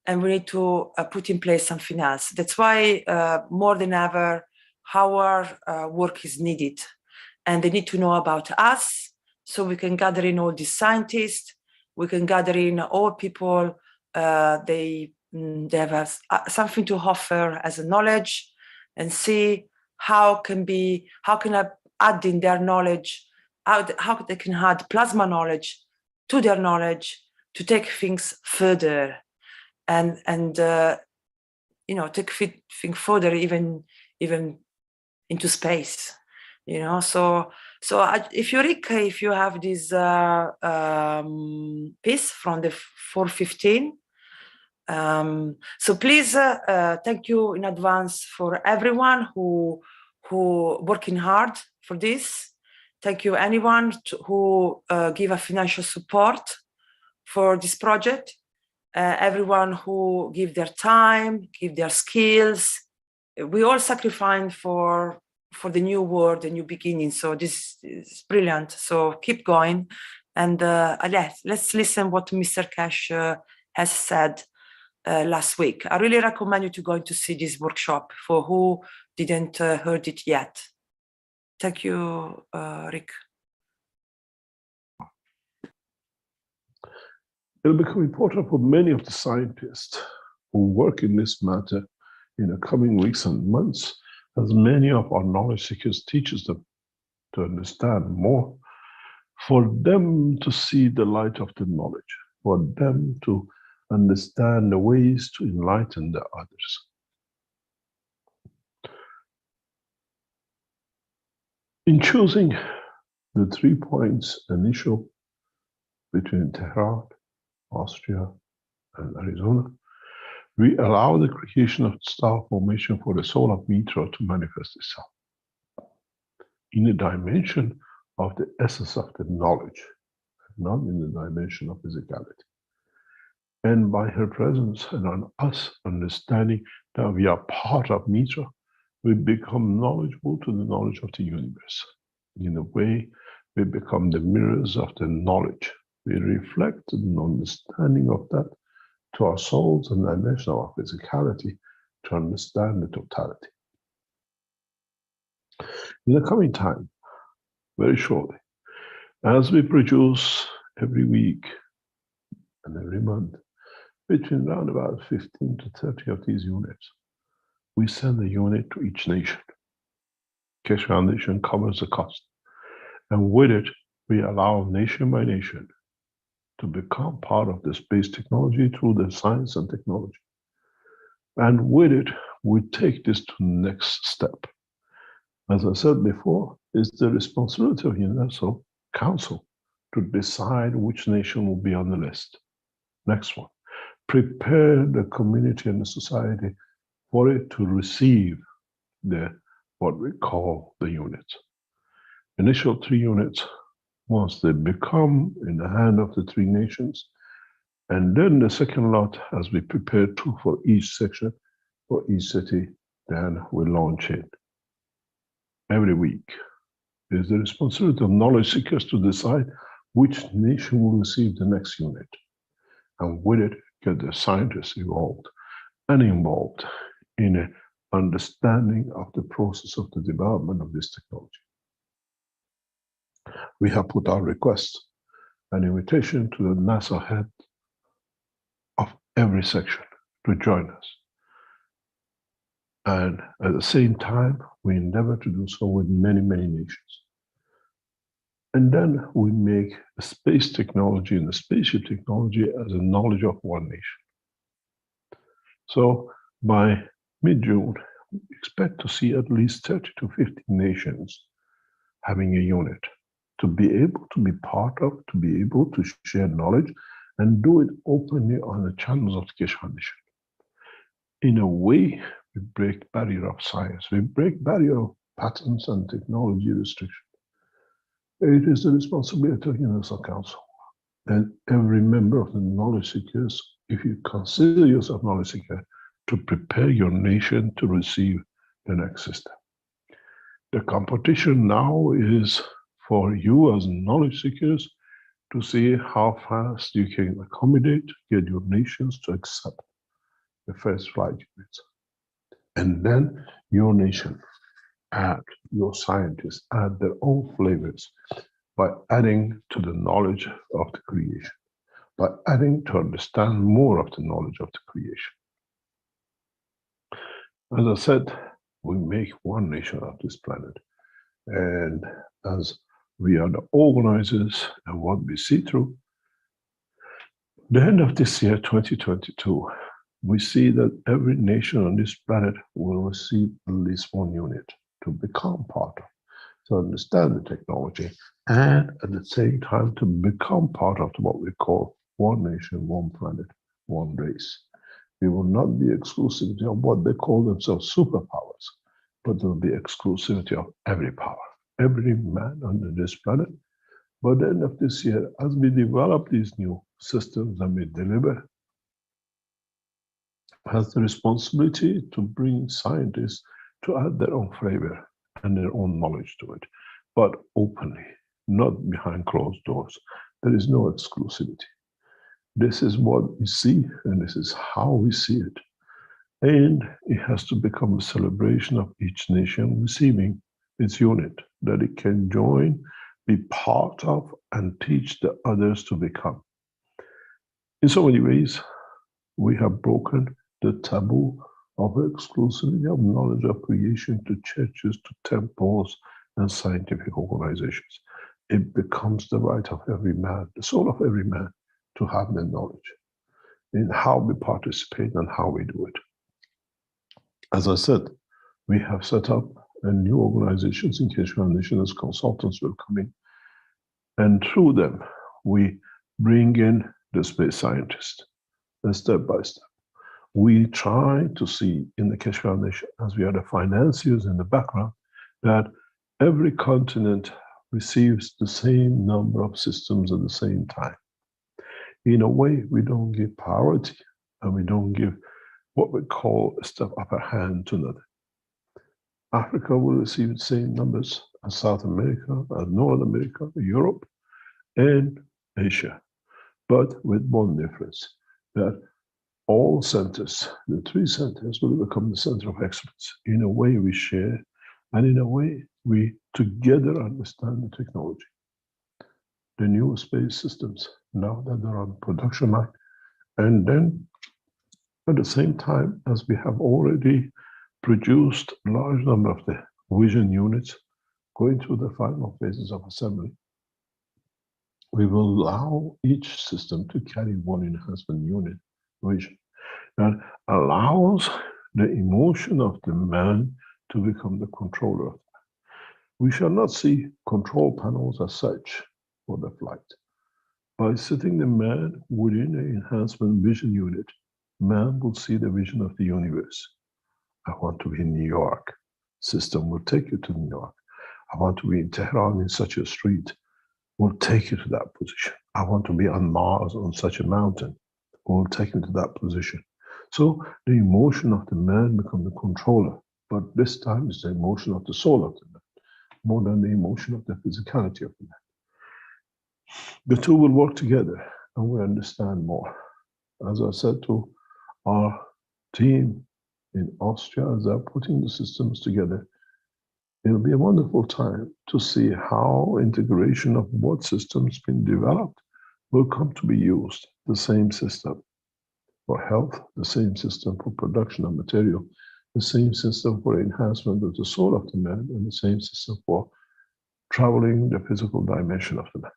and we need to put in place something else. That's why more than ever, our work is needed. And they need to know about us, so we can gather in all these scientists, we can gather in all people, they have something to offer as a knowledge, and see how can I add in their knowledge, how they can add plasma knowledge to their knowledge to take things further, and take things further even into space. So if you have this piece from the 415, so please thank you in advance for everyone who working hard for this. Thank you anyone who give a financial support for this project. Everyone who give their time, give their skills. We all sacrifice for the new world, the new beginning. So this is brilliant. So keep going. And let's listen what Mr. Keshe has said last week. I really recommend you to go to see this workshop for who didn't heard it yet. Thank you, Rick. It'll become important for many of the scientists who work in this matter in the coming weeks and months, as many of our knowledge seekers teaches them to understand more, for them to see the light of the knowledge, for them to understand the ways to enlighten the others. In choosing the 3 points initial between Tehran, Austria, and Arizona, we allow the creation of star formation for the soul of Mitra to manifest itself in a dimension of the essence of the knowledge, not in the dimension of physicality. And by her presence and on us understanding that we are part of Mitra, we become knowledgeable to the knowledge of the universe. In a way, we become the mirrors of the knowledge. We reflect an understanding of that to our souls and dimension of our physicality to understand the totality. In the coming time, very shortly, as we produce every week and every month, between around about 15 to 30 of these units, we send a unit to each nation. Keshe Foundation covers the cost. And with it, we allow nation by nation to become part of the space technology through the science and technology. And with it, we take this to the next step. As I said before, it's the responsibility of Universal Council to decide which nation will be on the list. Next one, prepare the community and the society for it to receive what we call the units. Initial 3 units, once they become in the hand of the 3 nations, and then the second lot, as we prepare 2 for each section, for each city, then we launch it. Every week. It is the responsibility of knowledge seekers to decide which nation will receive the next unit, and with it get the scientists involved in an understanding of the process of the development of this technology. We have put our request, an invitation to the NASA head of every section to join us. And at the same time, we endeavor to do so with many, many nations. And then we make the space technology and the spaceship technology as a knowledge of one nation. So by mid-June, we expect to see at least 30 to 50 nations having a unit to be able to be part of, to be able to share knowledge and do it openly on the channels of the Keshe Foundation. In a way, we break barrier of science. We break barrier of patents and technology restriction. It is the responsibility of the Universal Council and every member of the knowledge seekers, if you consider yourself knowledge seeker, to prepare your nation to receive the next system. The competition now is for you as knowledge seekers to see how fast you can accommodate, get your nations to accept the first flight units. And then your nation, add your scientists, add their own flavors by adding to the knowledge of the creation, by adding to understand more of the knowledge of the creation. As I said, we make one nation of this planet. And as we are the organizers and what we see through, the end of this year, 2022, we see that every nation on this planet will receive at least one unit to become part of, to understand the technology, and at the same time to become part of what we call one nation, one planet, one race. We will not be exclusivity of what they call themselves superpowers, but there will be exclusivity of every power, every man on this planet. By the end of this year, as we develop these new systems and we deliver, has the responsibility to bring scientists to add their own flavor and their own knowledge to it, but openly, not behind closed doors. There is no exclusivity. This is what we see, and this is how we see it. And it has to become a celebration of each nation receiving its unit, that it can join, be part of, and teach the others to become. In so many ways, we have broken the taboo of exclusivity of knowledge of creation to churches, to temples, and scientific organizations. It becomes the right of every man, the soul of every man, to have the knowledge in how we participate and how we do it. As I said, we have set up a new organizations in Keshe Foundation as consultants will come in, and through them, we bring in the space scientists, and step by step. We try to see in the Keshe Foundation, as we are the financiers in the background, that every continent receives the same number of systems at the same time. In a way, we don't give priority and we don't give what we call a step upper hand to another. Africa will receive the same numbers as South America, as North America, Europe, and Asia, but with one difference, that all centers, the three centers, will become the center of excellence. In a way we share, and in a way we together understand the technology. The new space systems, now that they're on production line, and then at the same time as we have already produced a large number of the vision units going through the final phases of assembly, we will allow each system to carry one enhancement unit vision that allows the emotion of the man to become the controller of the man. We shall not see control panels as such for the flight. By sitting the man within an enhancement vision unit, man will see the vision of the universe. I want to be in New York. System will take you to New York. I want to be in Tehran in such a street. Will take you to that position. I want to be on Mars on such a mountain. Will take you to that position. So the emotion of the man becomes the controller, but this time it's the emotion of the soul of the man, more than the emotion of the physicality of the man. The two will work together and we understand more. As I said to our team in Austria, as they're putting the systems together, it'll be a wonderful time to see how integration of what systems been developed will come to be used. The same system for health, the same system for production of material, the same system for enhancement of the soul of the man, and the same system for traveling the physical dimension of the man.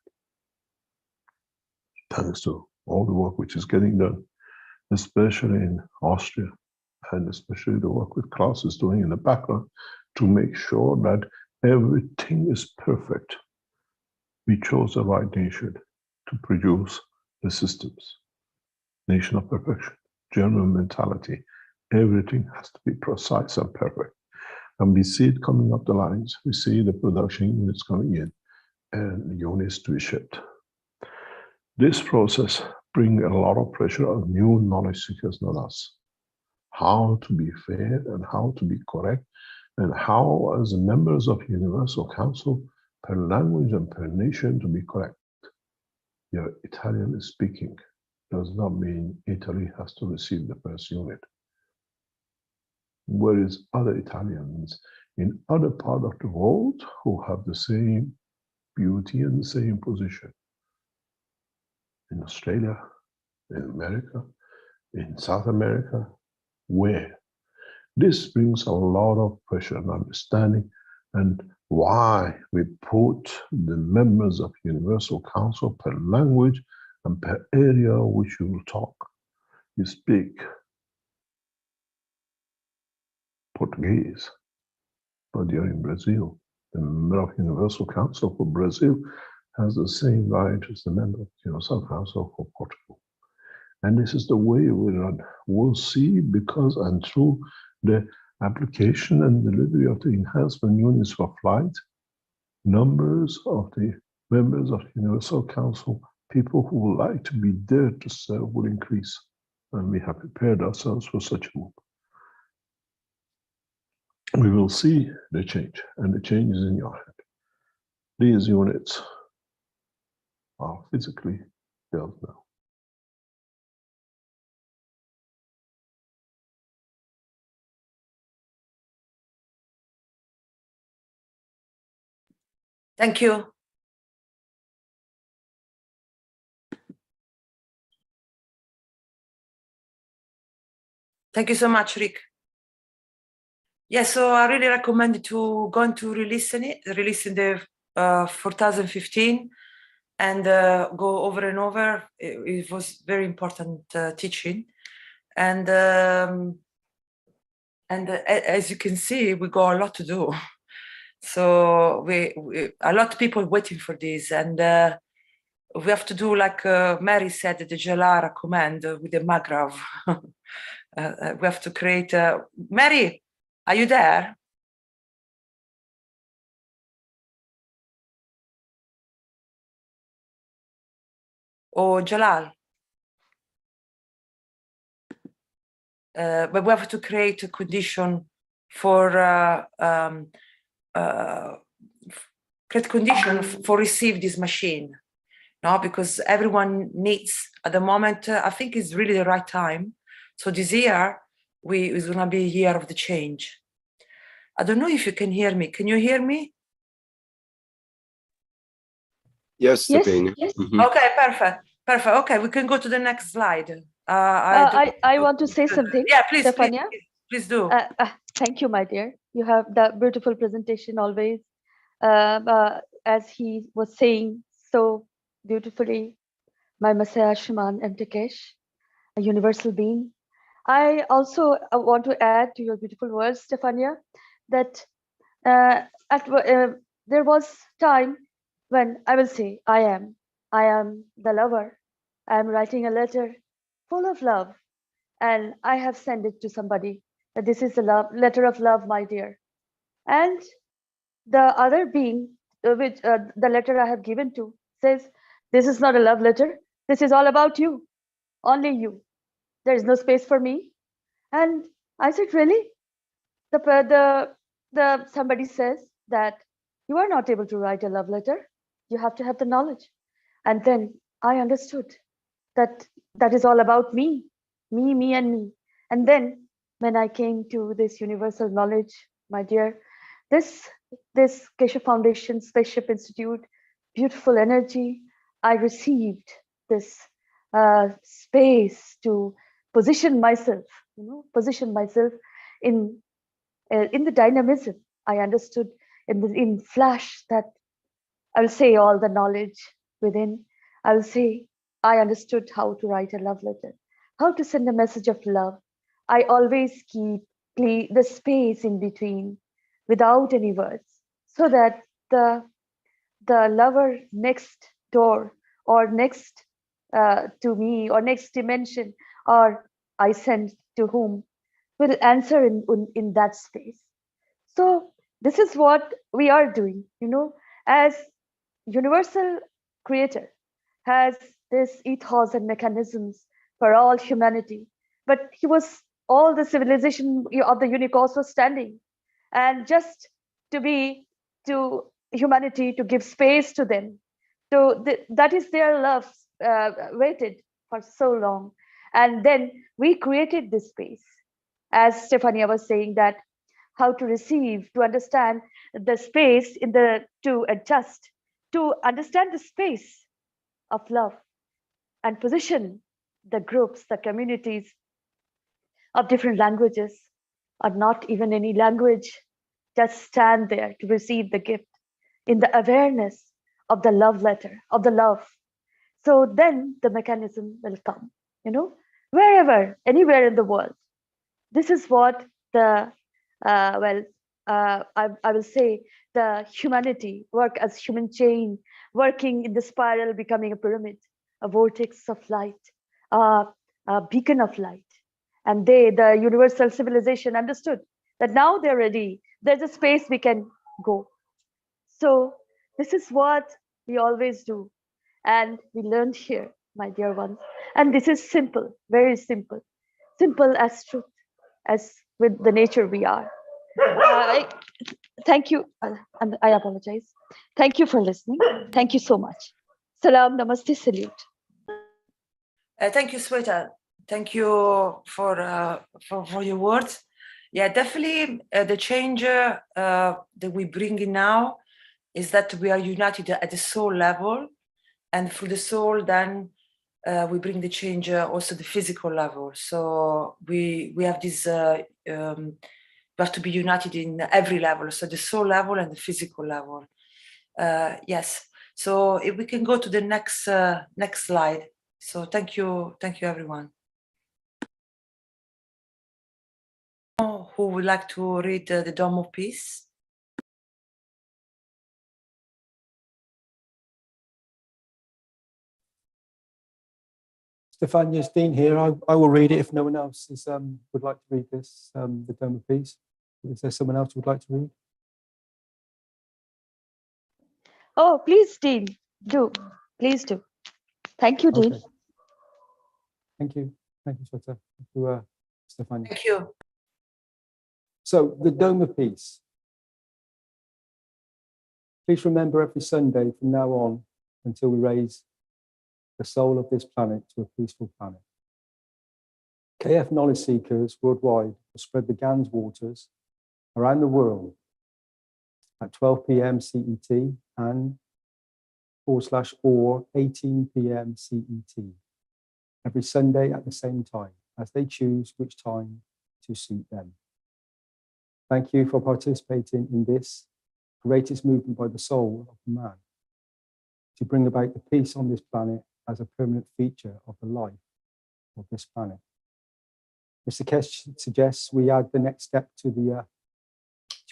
Thanks to all the work which is getting done, especially in Austria, and especially the work that Klaus is doing in the background to make sure that everything is perfect. We chose the right nation to produce the systems. Nation of perfection, German mentality. Everything has to be precise and perfect. And we see it coming up the lines. We see the production units coming in and units to be shipped. This process brings a lot of pressure on new knowledge seekers, not us. How to be fair and how to be correct, and how, as members of Universal Council, per language and per nation to be correct. Your Italian speaking does not mean Italy has to receive the first unit. Whereas other Italians in other parts of the world who have the same beauty and the same position. In Australia, in America, in South America, where? This brings a lot of pressure and understanding, and why we put the members of Universal Council per language and per area which you will talk. You speak Portuguese, but you're in Brazil. The member of Universal Council for Brazil has the same right as the member of Universal Council for Portugal. And this is the way we run. We'll see, because and through the application and delivery of the enhancement units for flight, numbers of the members of the Universal Council, people who would like to be there to serve, will increase. And we have prepared ourselves for such a move. We will see the change, and the change is in your hand. These units are physically built now. Thank you. Thank you so much, Rick. Yes, so I really recommend you to go into release in the 2015 and go over and over. It was very important teaching. And as you can see, we got a lot to do. So a lot of people waiting for this, and we have to do, like Mary said, the Gelara command with the Magrav. We have to create. Mary, are you there? Or Jalal? But we have to create a condition for create condition for receive this machine, no? Because everyone needs at the moment. I think it's really the right time. So this year is going to be a year of the change. I don't know if you can hear me. Can you hear me? Yes, Sabine. Yes. Mm-hmm. Okay, perfect. Perfect. Okay, we can go to the next slide. I want to say something. Yeah, please, Stefania. please do. Thank you, my dear. You have the beautiful presentation always. As he was saying so beautifully, my Messiah Shimon and Keshe, a universal being. I also want to add to your beautiful words, Stefania, that there was time when I will say, I am the lover. I am writing a letter full of love, and I have sent it to somebody. That this is a letter of love, my dear. And the other being, which the letter I have given to, says, this is not a love letter. This is all about you, only you. There is no space for me. And I said, really? Somebody says that you are not able to write a love letter. You have to have the knowledge. And then I understood that that is all about me, me, and me. And then when I came to this universal knowledge, my dear, this Keshe Foundation, Spaceship Institute, beautiful energy, I received this space to position myself, position myself in the dynamism. I understood in flash that I will say all the knowledge within. I will say I understood how to write a love letter, how to send a message of love. I always keep the space in between without any words, so that the lover next door or next to me or next dimension or I send to whom will answer in that space. So this is what we are doing, as universal creator has this ethos and mechanisms for all humanity. But he was all the civilization of the universe was standing, and just to humanity to give space to them. So that is their love waited for so long, and then we created this space, as Stefania was saying, that how to receive, to understand the space to adjust, to understand the space of love and position the groups, the communities of different languages, or not even any language, just stand there to receive the gift in the awareness of the love letter, of the love. So then the mechanism will come, wherever, anywhere in the world. This is what I will say, the humanity work as human chain, working in the spiral, becoming a pyramid, a vortex of light, a beacon of light. And the universal civilization understood that now they're ready. There's a space we can go. So this is what we always do. And we learned here, my dear ones. And this is simple, very simple. Simple as truth, as with the nature we are. Thank you. And I apologize. Thank you for listening. Thank you so much. Salam, namaste, salute. Thank you, Sweta. Thank you for your words. Yeah, definitely the change that we bring in now is that we are united at the soul level, and through the soul, then we bring the change also the physical level. So we have this. We have to be united in every level, so the soul level and the physical level. Yes. So if we can go to the next slide. So thank you, everyone. Who would like to read the Dome of Peace? Stefania's Dean here. I will read it if no one else would like to read this, the Dome of Peace. Is there someone else who would like to read? Oh, please, Dean, do. Please do. Thank you, Dean. Okay. Thank you. Thank you, Sweta. Thank you, Stefania. Thank you. So, the Dome of Peace. Please remember every Sunday from now on until we raise the soul of this planet to a peaceful planet. KF knowledge seekers worldwide will spread the GANS waters around the world at 12 PM CET and /or 18 PM CET every Sunday at the same time, as they choose which time to suit them. Thank you for participating in this greatest movement by the soul of man to bring about the peace on this planet as a permanent feature of the life of this planet. Mr. Keshe suggests we add the next step to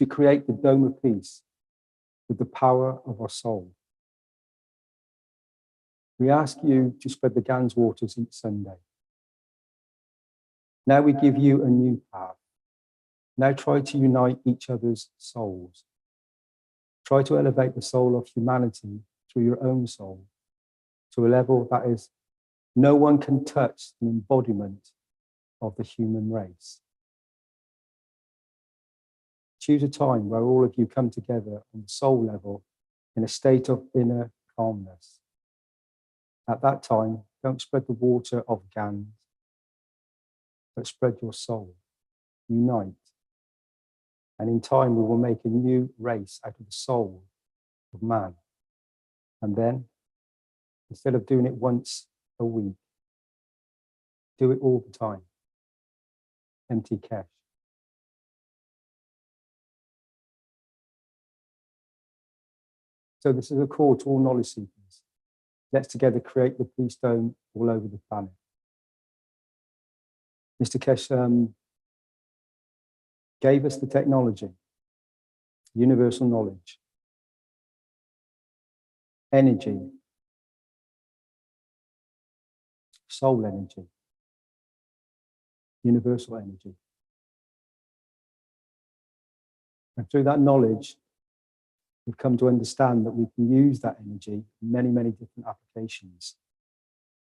create the Dome of Peace with the power of our soul. We ask you to spread the GANS waters each Sunday. Now we give you a new path. Now try to unite each other's souls. Try to elevate the soul of humanity through your own soul to a level that is no one can touch the embodiment of the human race. Choose a time where all of you come together on the soul level in a state of inner calmness. At that time, don't spread the water of GANs, but spread your soul. Unite. And in time, we will make a new race out of the soul of man. And then, instead of doing it once a week, do it all the time. Empty Keshe. So this is a call to all knowledge seekers. Let's together create the peace dome all over the planet. Mr. Keshe gave us the technology, universal knowledge, energy, soul energy, universal energy. And through that knowledge, we've come to understand that we can use that energy in many, many different applications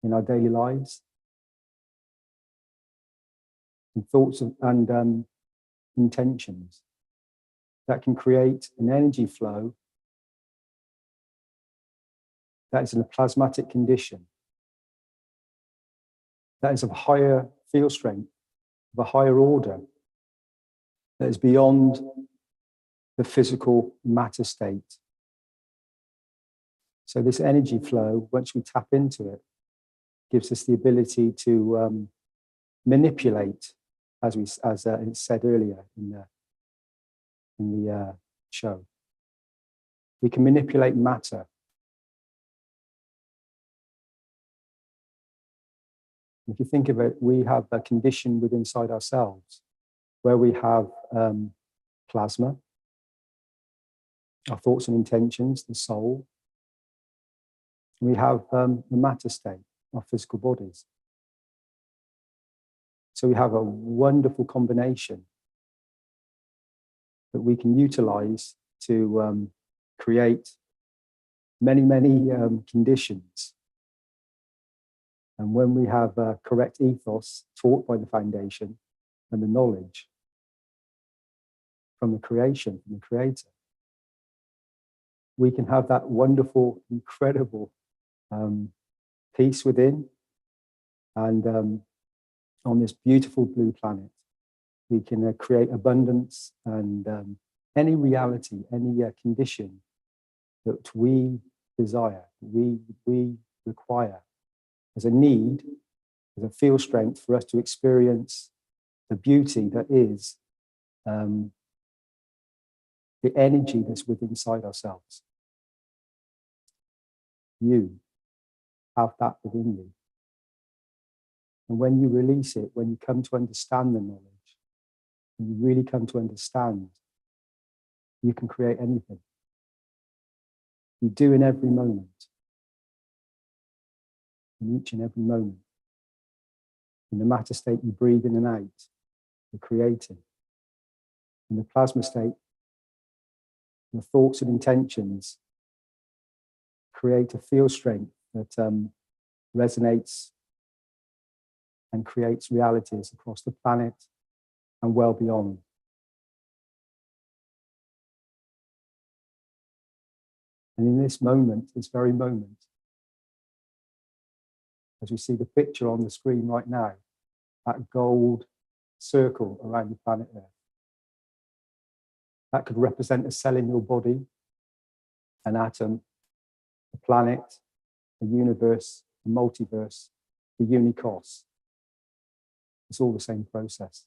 in our daily lives, and thoughts and intentions that can create an energy flow that is in a plasmatic condition, that is of higher field strength, of a higher order, that is beyond the physical matter state. So this energy flow, once we tap into it, gives us the ability to manipulate, as it said earlier in the show. We can manipulate matter. If you think of it, we have a condition within inside ourselves where we have plasma, our thoughts and intentions, the soul. We have the matter state, our physical bodies. So we have a wonderful combination that we can utilize to create many, many conditions. And when we have a correct ethos taught by the foundation and the knowledge from the creation, from the creator, we can have that wonderful, incredible peace within. And on this beautiful blue planet, we can create abundance and any reality, any condition that we desire, we require as a need, as a field strength for us to experience the beauty that is the energy that's within inside ourselves. You have that within you. And when you release it, when you come to understand the knowledge, when you really come to understand, you can create anything. You do in every moment. In each and every moment. In the matter state, you breathe in and out, you're creating. In the plasma state, your thoughts and intentions create a field strength that resonates and creates realities across the planet and well beyond. And in this moment, this very moment, as we see the picture on the screen right now, that gold circle around the planet Earth, that could represent a cell in your body, an atom, a planet, a universe, a multiverse, the unicos. It's all the same process.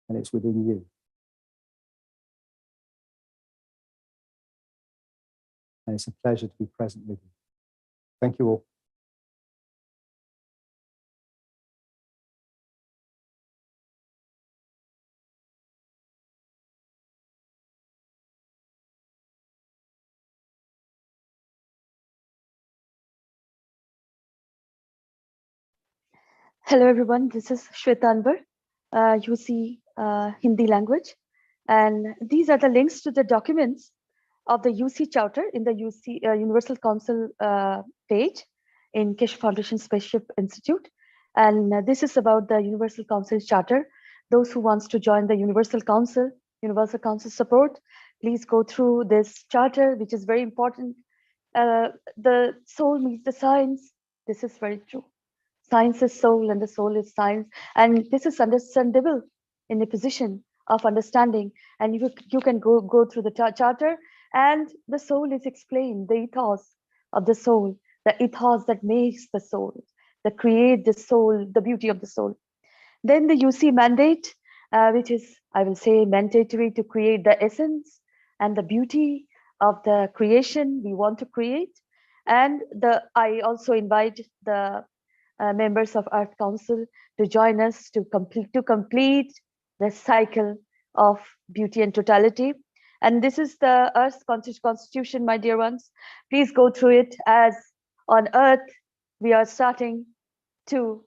And it's within you. And it's a pleasure to be present with you. Thank you all. Hello, everyone. This is Shwetanbar, UC Hindi language. And these are the links to the documents of the UC Charter in the UC Universal Council page in Keshe Foundation Spaceship Institute. And this is about the Universal Council Charter. Those who wants to join the Universal Council support, please go through this charter, which is very important the soul meets the science. This is very true. Science is soul and the soul is science. And this is understandable in a position of understanding. And you can go through the charter, and the soul is explained, the ethos of the soul, the ethos that makes the soul, that create the soul, the beauty of the soul. Then the UC mandate, which is, I will say, mandatory to create the essence and the beauty of the creation we want to create. And I also invite the members of Earth Council to join us to complete the cycle of beauty and totality. And this is the Earth's Constitution, my dear ones. Please go through it, as on Earth we are starting to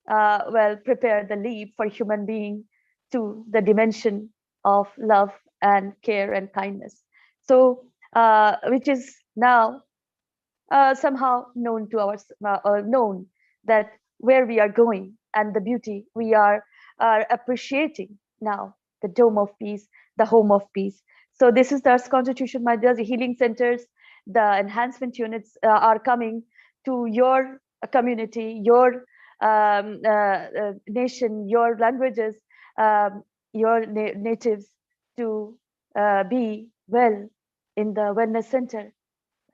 prepare the leap for human being to the dimension of love and care and kindness. So, which is now somehow known to known that where we are going and the beauty we are appreciating now, the dome of peace, the home of peace. So this is the Earth's Constitution, my dear. The healing centers, the enhancement units are coming to your community, your nation, your languages, your natives, to be well in the wellness center.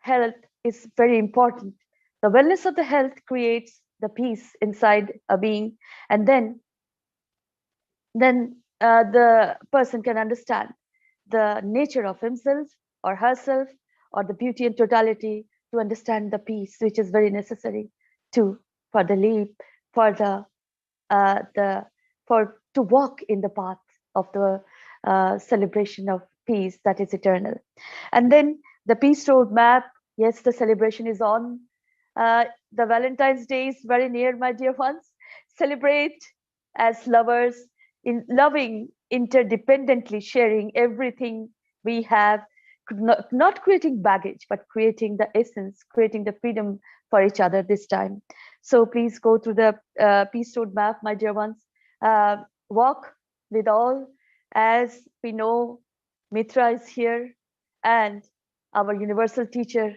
Health is very important. The wellness of the health creates the peace inside a being, and then the person can understand the nature of himself or herself, or the beauty and totality, to understand the peace, which is very necessary for the leap, for to walk in the path of the celebration of peace that is eternal. And then the peace roadmap. Yes, the celebration is on. The Valentine's Day is very near, my dear ones. Celebrate as lovers, in loving interdependently, sharing everything we have, not creating baggage, but creating the essence, creating the freedom for each other this time. So please go through the peace roadmap, my dear ones. Walk with all. As we know, Mitra is here, and our universal teacher,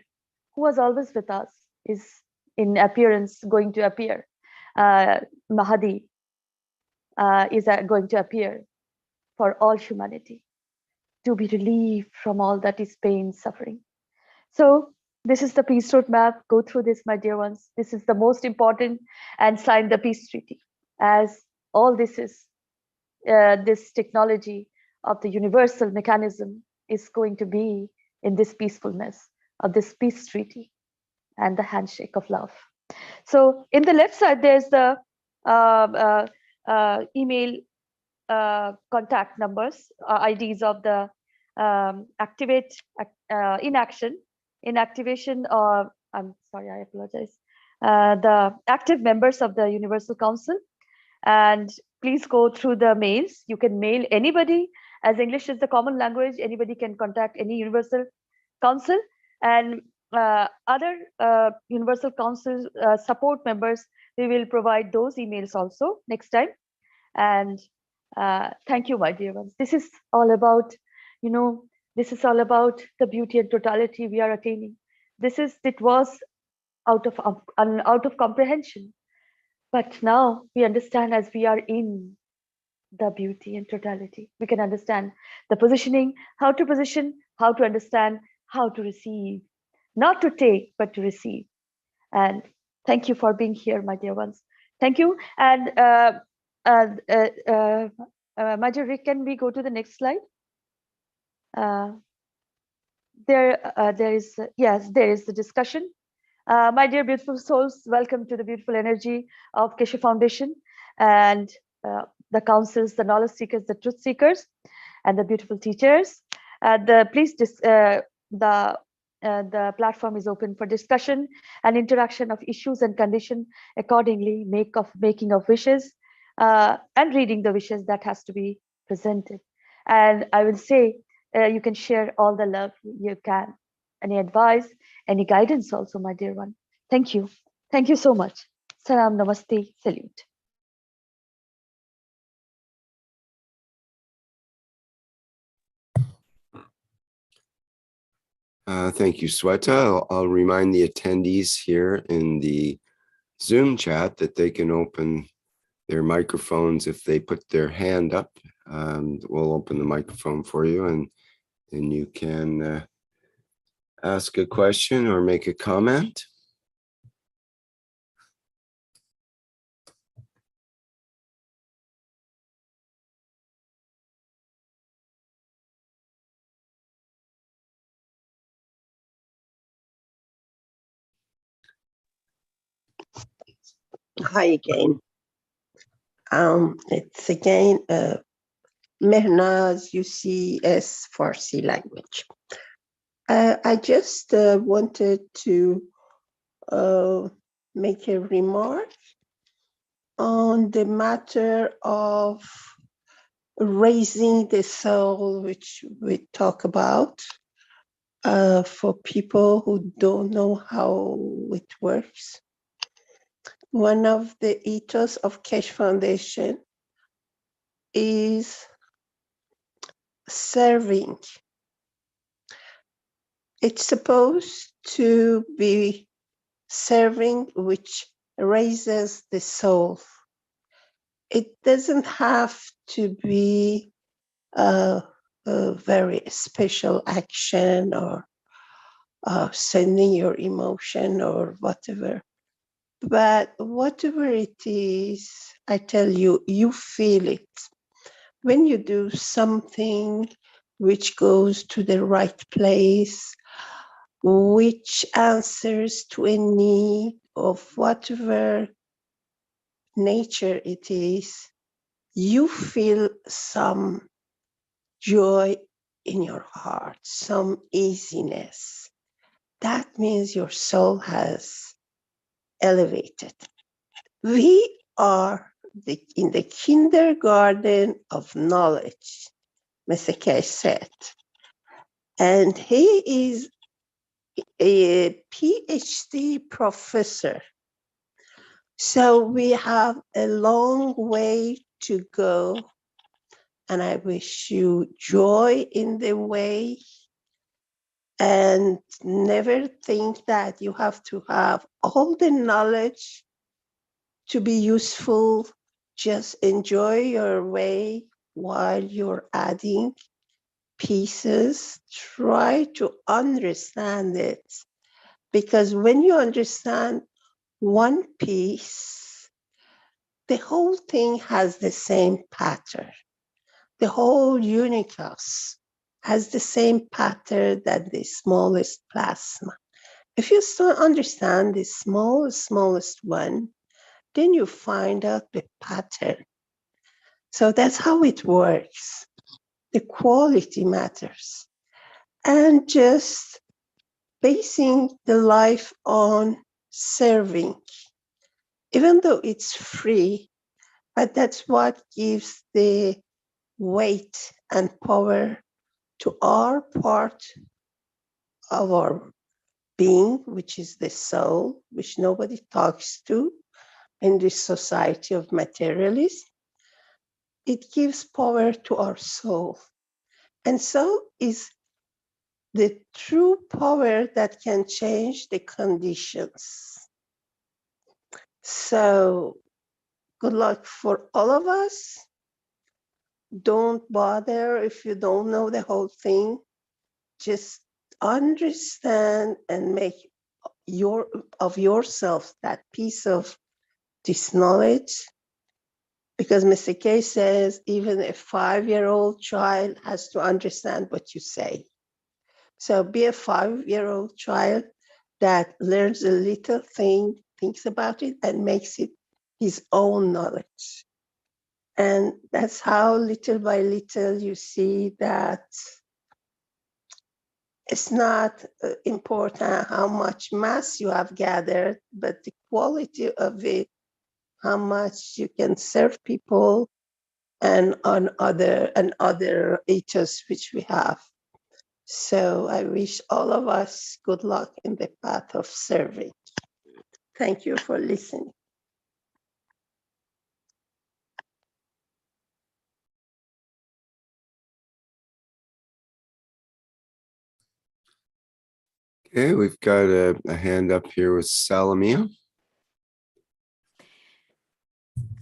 who was always with us, is in appearance going to appear. Mahadi is going to appear for all humanity, to be relieved from all that is pain, suffering. So this is the peace roadmap. Go through this, my dear ones. This is the most important, and sign the peace treaty, as all this is this technology of the universal mechanism is going to be in this peacefulness of this peace treaty and the handshake of love. So in the left side, there's the email contact numbers, IDs of the activate, inactivation, or I'm sorry, I apologize, the active members of the Universal Council. And please go through the mails. You can mail anybody, as English is the common language. Anybody can contact any Universal Council, and other Universal Council support members, we will provide those emails also next time. And thank you, my dear ones. This is all about, this is all about the beauty and totality we are attaining. It was out of comprehension, but now we understand, as we are in the beauty and totality, we can understand the positioning, how to position, how to understand, how to receive, not to take, but to receive. And thank you for being here, my dear ones. Thank you. And my dear Rick, can we go to the next slide? There is the discussion. My dear beautiful souls, welcome to the beautiful energy of Keshe Foundation and the councils, the knowledge seekers, the truth seekers, and the beautiful teachers. The platform is open for discussion and interaction of issues and condition accordingly, making of wishes and reading the wishes that has to be presented. And I will say, you can share all the love you can, any advice, any guidance also, my dear one. Thank you. Thank you so much. Salam, namaste, salute. Thank you, Sweta. I'll remind the attendees here in the Zoom chat that they can open their microphones if they put their hand up. We'll open the microphone for you, and you can ask a question or make a comment. Hi again. It's again Mehrnaz UCS Farsi language. I just wanted to make a remark on the matter of raising the soul, which we talk about for people who don't know how it works. One of the ethos of Keshe Foundation is serving. It's supposed to be serving which raises the soul. It doesn't have to be a very special action or sending your emotion or whatever. But whatever it is, I tell you, you feel it. When you do something which goes to the right place, which answers to a need of whatever nature it is, you feel some joy in your heart, some easiness. That means your soul has elevated. We are in the kindergarten of knowledge, Mr. Keshe said. And he is a PhD professor. So we have a long way to go. And I wish you joy in the way. And never think that you have to have all the knowledge to be useful. Just enjoy your way while you're adding pieces. Try to understand it. Because when you understand one piece, the whole thing has the same pattern. The whole universe has the same pattern that the smallest plasma. If you still understand the smallest one, then you find out the pattern. So that's how it works. The quality matters. And just basing the life on serving, even though it's free, but that's what gives the weight and power to our part of our being, which is the soul, which nobody talks to in this society of materialists. It gives power to our soul. And so is the true power that can change the conditions. So good luck for all of us. Don't bother if you don't know the whole thing. Just understand and make of yourself that piece of this knowledge. Because Mr. K says even a 5-year-old child has to understand what you say. So be a 5-year-old child that learns a little thing, thinks about it, and makes it his own knowledge. And that's how little by little you see that it's not important how much mass you have gathered, but the quality of it, how much you can serve people and on other ethos which we have. So I wish all of us good luck in the path of serving. Thank you for listening. Okay, we've got a hand up here with Salamia.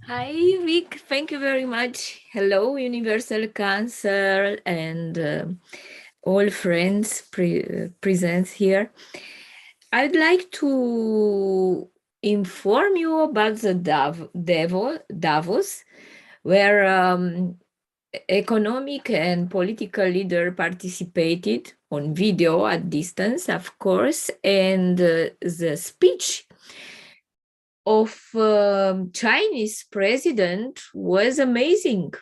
Hi, Vic. Thank you very much. Hello, Universal Council and all friends present here. I'd like to inform you about the Davos, where economic and political leaders participated on video at distance, of course, and the speech of Chinese president was amazing.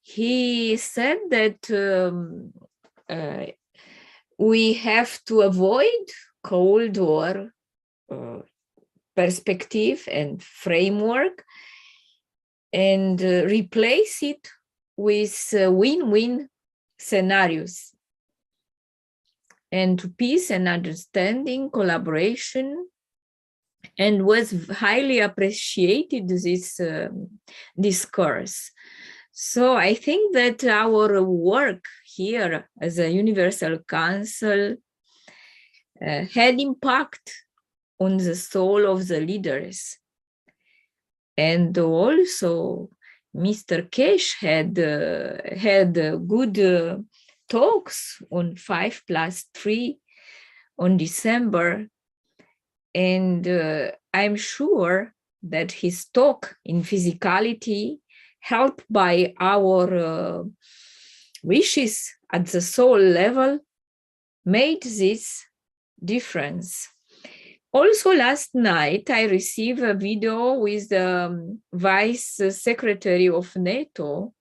He said that we have to avoid Cold War perspective and framework and replace it with win-win scenarios and peace and understanding, collaboration, and was highly appreciated this discourse. So I think that our work here as a Universal Council had impact on the soul of the leaders. And also Mr. Keshe had good talks on 5+3 on December. And I'm sure that his talk in physicality, helped by our wishes at the soul level, made this difference. Also, last night, I received a video with the Vice Secretary of NATO,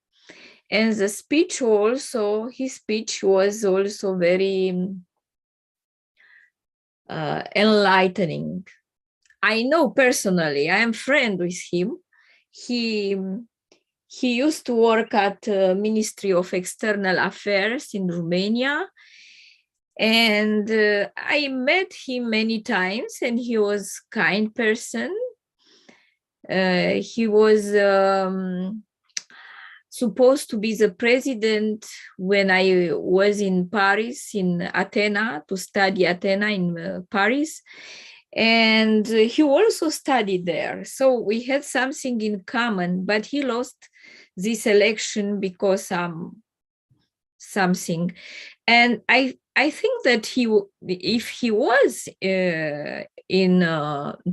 and the speech also, his speech was also very enlightening. I know personally, I am friend with him. He used to work at Ministry of External Affairs in Romania. And I met him many times, and he was a kind person. He was supposed to be the president when I was in Paris, in Athena, to study Athena in Paris. And he also studied there. So we had something in common, but he lost this election because something. And I think that if he was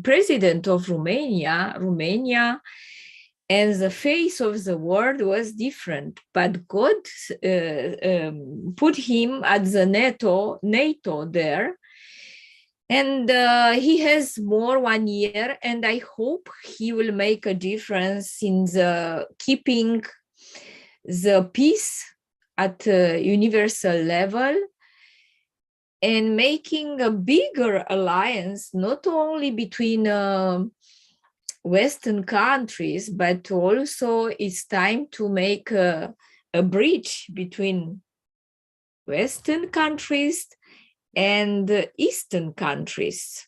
president of Romania, and the face of the world was different, but God put him at the NATO there. And he has more 1 year, and I hope he will make a difference in the keeping the peace at a universal level and making a bigger alliance, not only between Western countries, but also it's time to make a bridge between Western countries and Eastern countries,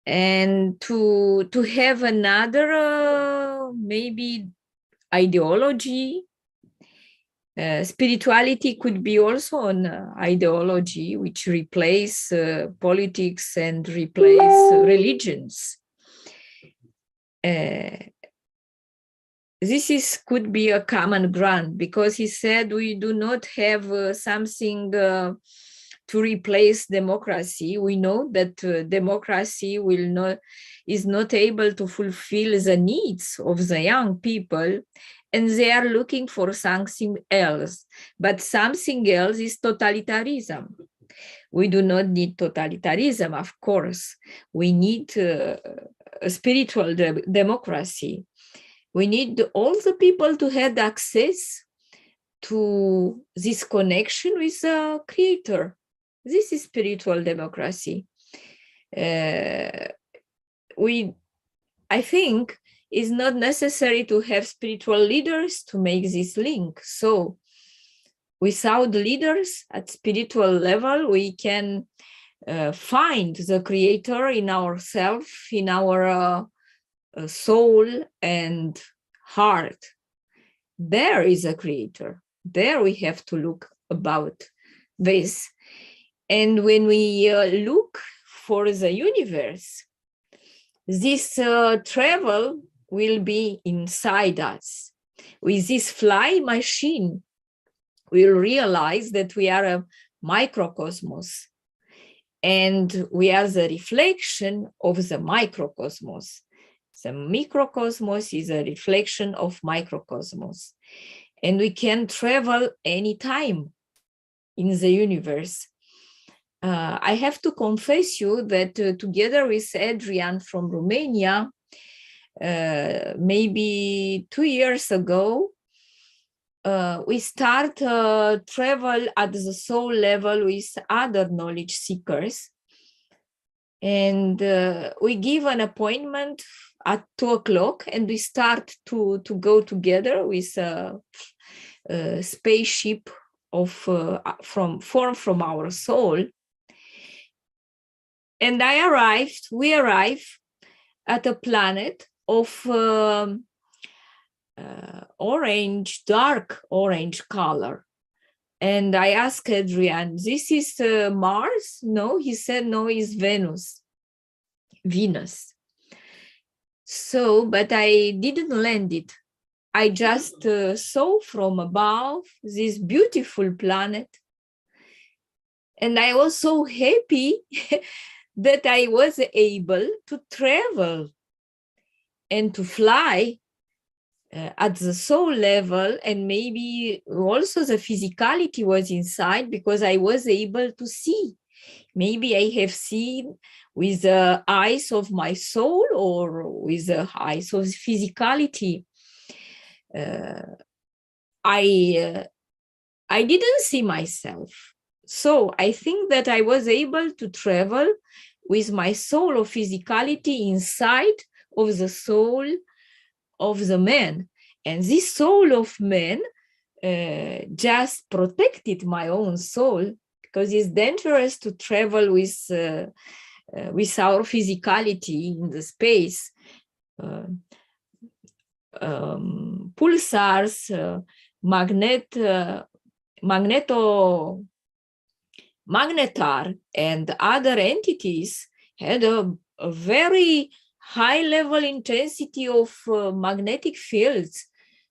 and to have another maybe ideology. Spirituality could be also an ideology which replace politics and replace religions. This could be a common ground, because he said we do not have something to replace democracy. We know that democracy is not able to fulfill the needs of the young people, and they are looking for something else. But something else is totalitarianism. We do not need totalitarianism, of course. We need a spiritual democracy. We need all the people to have access to this connection with the Creator. This is spiritual democracy. I think it's not necessary to have spiritual leaders to make this link. So without leaders at spiritual level, we can find the Creator in ourselves, in our soul and heart. There is a Creator. There we have to look about this. And when we look for the universe, this travel will be inside us. With this fly machine, we'll realize that we are a microcosmos, and we are the reflection of the microcosmos. The microcosmos is a reflection of microcosmos, and we can travel anytime in the universe. I have to confess you that together with Adrian from Romania, maybe 2 years ago, we start travel at the soul level with other knowledge seekers. And we give an appointment at 2 o'clock, and we start to go together with a spaceship of formed from our soul. And we arrive at a planet of orange, dark orange color. And I asked Adrian, this is Mars? No, he said, no, it's Venus. So, but I didn't land it. I just saw from above this beautiful planet. And I was so happy that I was able to travel and to fly at the soul level, and maybe also the physicality was inside because I was able to see. Maybe I have seen with the eyes of my soul or with the eyes of physicality. I didn't see myself. So I think that I was able to travel with my soul of physicality inside of the soul of the man. And this soul of man just protected my own soul, because it's dangerous to travel with our physicality in the space. Pulsars, magnetar and other entities had a very high level intensity of magnetic fields,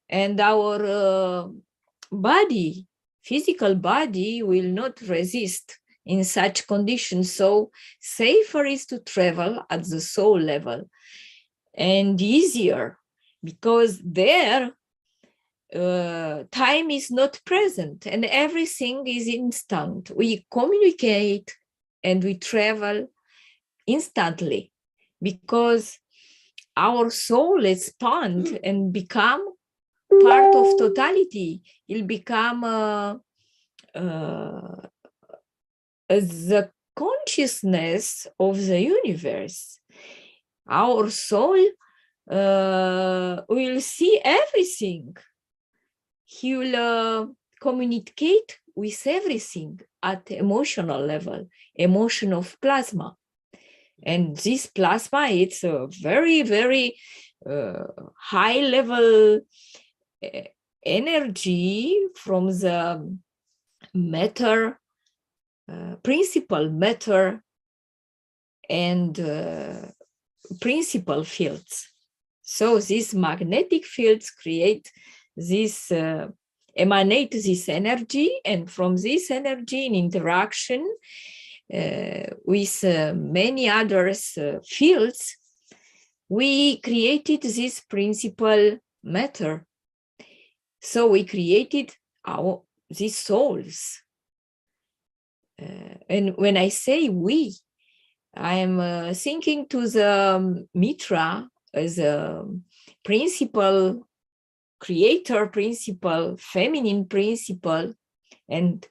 and our physical body will not resist in such conditions. So safer is to travel at the soul level, and easier because there time is not present and everything is instant. We communicate and we travel instantly because our soul expands and become part of totality. It'll become the consciousness of the universe. Our soul will see everything. He will communicate with everything at emotional level, emotion of plasma. And this plasma, it's a very, very high level energy from the matter, principal matter and principal fields. So these magnetic fields create this, emanate this energy, and from this energy in interaction with many other fields, we created this principal matter. So we created these souls. And when I say we, I'm thinking to the Mitra as a principal, creator principle, feminine principle, and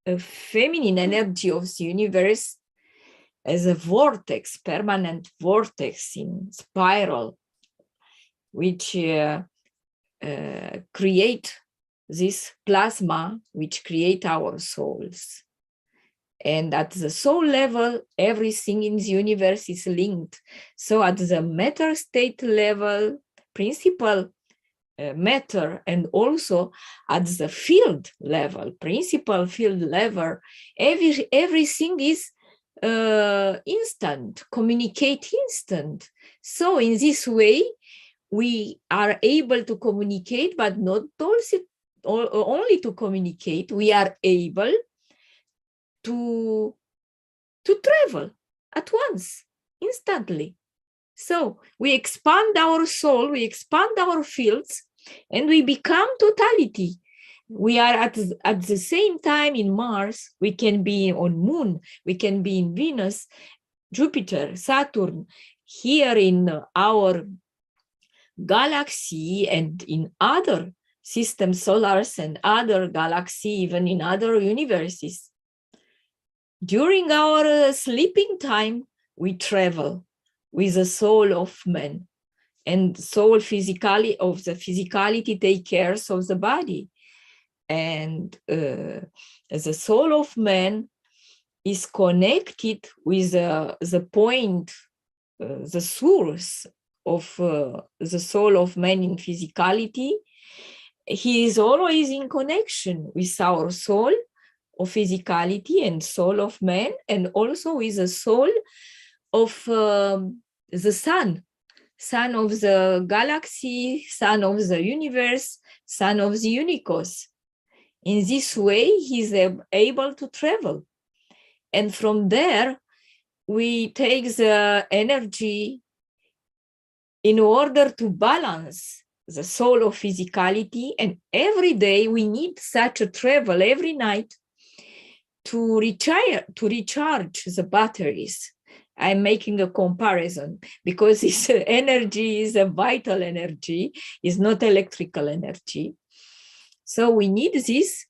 a feminine energy of the universe as a vortex, permanent vortex in spiral, which create this plasma, which create our souls. And at the soul level, everything in the universe is linked. So at the matter state level, principal matter, and also at the field level, principal field level, everything is instant, communicate instant. So in this way, we are able to communicate, but not also only to communicate, we are able to travel at once, instantly. So we expand our soul, we expand our fields, and we become totality. We are at the same time in Mars, we can be on Moon, we can be in Venus, Jupiter, Saturn, here in our galaxy and in other system solars and other galaxy, even in other universes. During our sleeping time, we travel with the soul of man, and soul physically of the physicality take care of the body. And the soul of man is connected with the point, the source of the soul of man in physicality. He is always in connection with our soul of physicality and soul of man, and also with the soul of the sun of the galaxy, sun of the universe, sun of the unicos. In this way, he's able to travel. And from there, we take the energy in order to balance the soul of physicality. And every day we need such a travel every night to recharge the batteries. I'm making a comparison because this energy is a vital energy, is not electrical energy. So we need this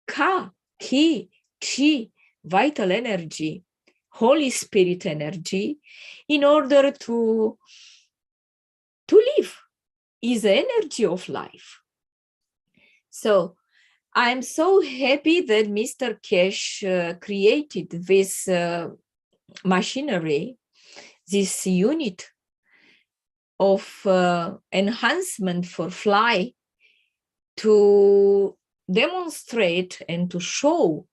Ka, Ki, Chi, vital energy, Holy Spirit energy, in order to live, is the energy of life. So I'm so happy that Mr. Keshe created this machinery, this unit of enhancement for fly, to demonstrate and to show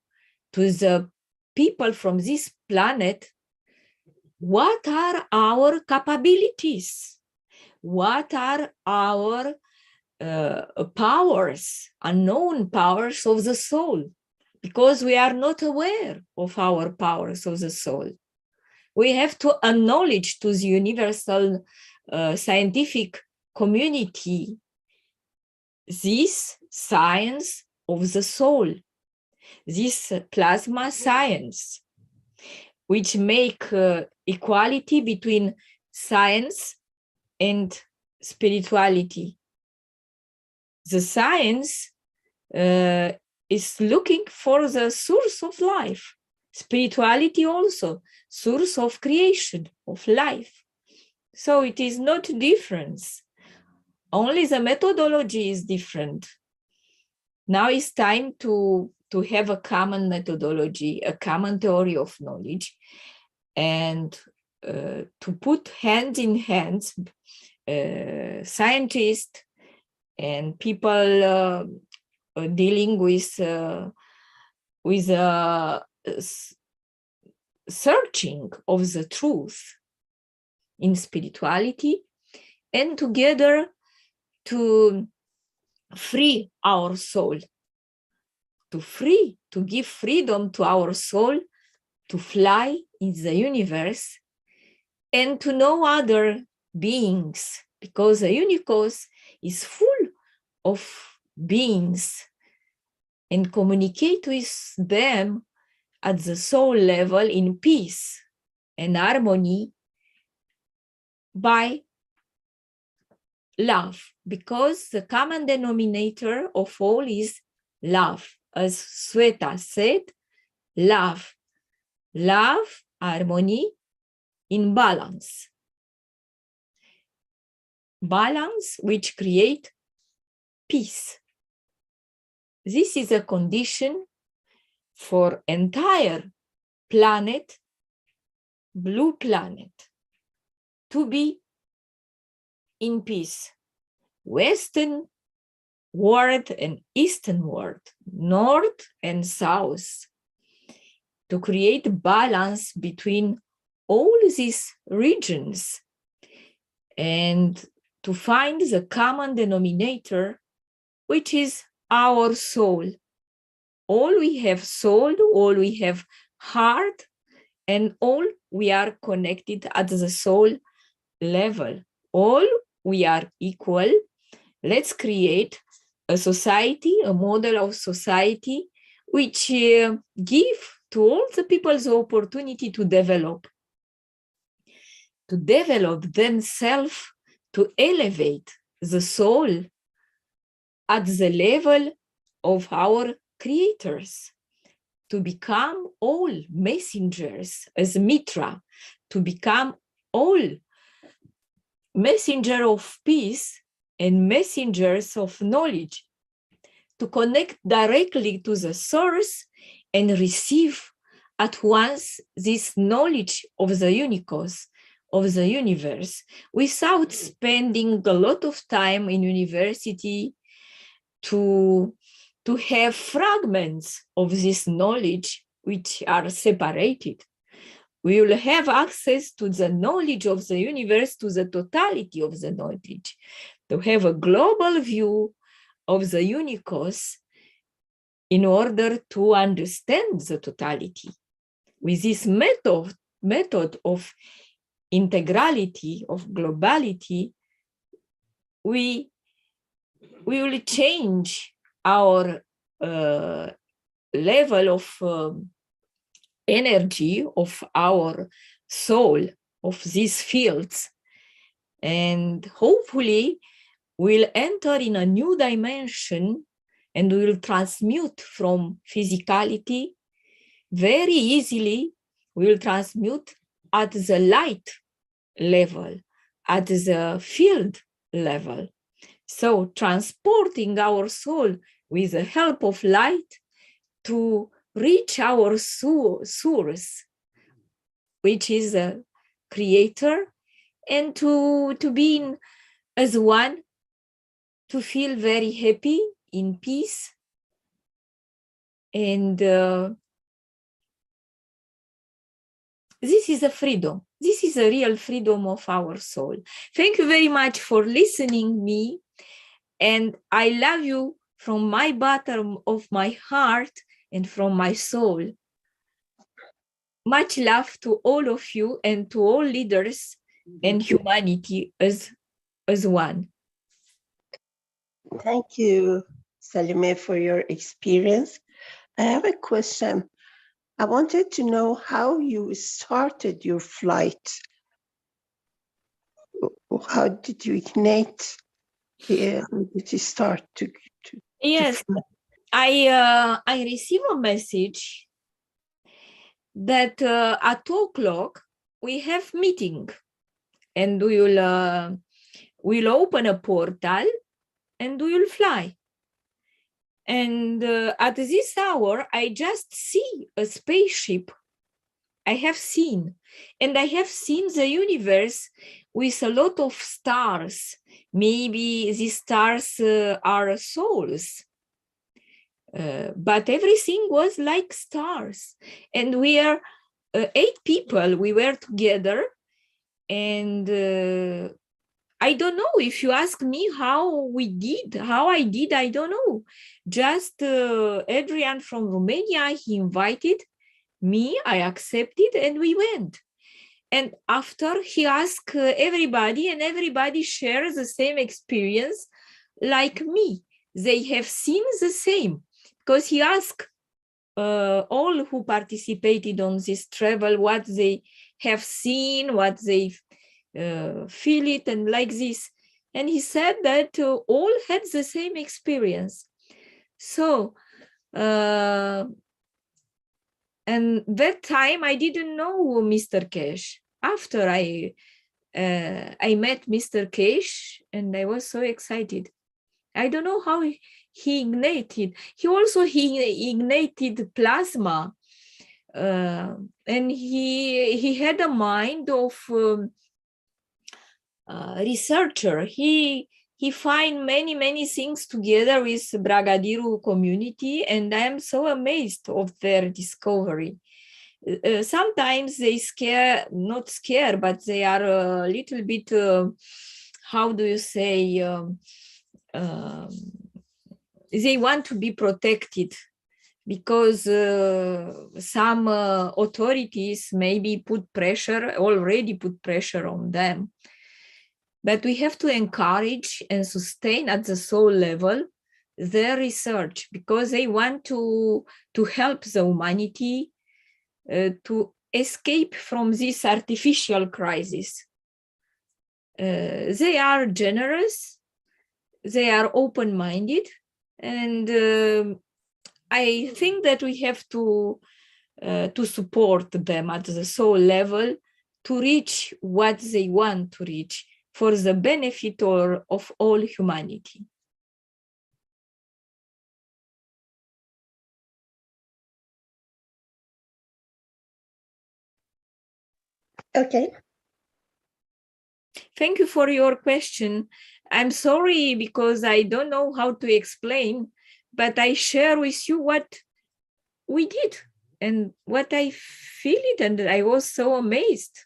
to the people from this planet what are our capabilities, what are our powers, unknown powers of the soul, because we are not aware of our powers of the soul. We have to acknowledge to the universal scientific community this science of the soul, this plasma science, which make equality between science and spirituality. The science is looking for the source of life. Spirituality also, source of creation, of life. So it is not difference. Only the methodology is different. Now it's time to have a common methodology, a common theory of knowledge, and to put hand in hand scientists and people dealing with searching of the truth in spirituality, and together to free our soul, to give freedom to our soul to fly in the universe and to know other beings, because the universe is full of beings, and communicate with them at the soul level in peace and harmony by love, because the common denominator of all is love. As Sweta said, love, harmony in balance. Balance which create peace. This is a condition for entire planet, blue planet, to be in peace. Western world and Eastern world, North and South, to create balance between all these regions and to find the common denominator, which is our soul. All we have soul, all we have heart, and all we are connected at the soul level. All we are equal. Let's create a society, a model of society, which give to all the people the opportunity to develop themselves, to elevate the soul at the level of our creators, to become all messengers as Mitra, to become all messenger of peace and messengers of knowledge, to connect directly to the source and receive at once this knowledge of the universe, without spending a lot of time in university to have fragments of this knowledge which are separated. We will have access to the knowledge of the universe, to the totality of the knowledge, to have a global view of the universe in order to understand the totality. With this method of integrality, of globality, we will change our level of energy of our soul, of these fields, and hopefully we'll enter in a new dimension and we will transmute from physicality very easily. We will transmute at the light level, at the field level. So transporting our soul with the help of light to reach our source, which is a creator, and to be as one, to feel very happy, in peace. And this is a freedom. This is a real freedom of our soul. Thank you very much for listening me. And I love you from my bottom of my heart and from my soul. Much love to all of you and to all leaders and humanity as one. Thank you, Salime, for your experience. I have a question. I wanted to know how you started your flight. How did you ignite? How did you start to Yes, I received a message that at 2:00 we have meeting, and we'll open a portal and we will fly. And at this hour, I just see a spaceship. I have seen the universe with a lot of stars. Maybe these stars are souls. But everything was like stars. And we are 8 people, we were together. And I don't know, if you ask me how I did, I don't know. Just Adrian from Romania, he invited me, I accepted, and we went. And after he asked everybody, and everybody shares the same experience like me. They have seen the same, because he asked all who participated on this travel what they have seen, what they feel it, and like this. And he said that all had the same experience. So, and that time I didn't know Mr. Keshe. After I met Mr. Keshe, and I was so excited. I don't know how he ignited. He ignited plasma, and he had a mind of researcher. He he find many things together with Bragadiru community, and I am so amazed of their discovery. Sometimes they not scare, but they are a little bit, how do you say, they want to be protected because some authorities maybe already put pressure on them. But we have to encourage and sustain at the soul level their research, because they want to help the humanity to escape from this artificial crisis. They are generous, they are open-minded, and I think that we have to support them at the soul level to reach what they want to reach for the benefit of all humanity. Okay. Thank you for your question. I'm sorry because I don't know how to explain, but I share with you what we did and what I feel it, and I was so amazed.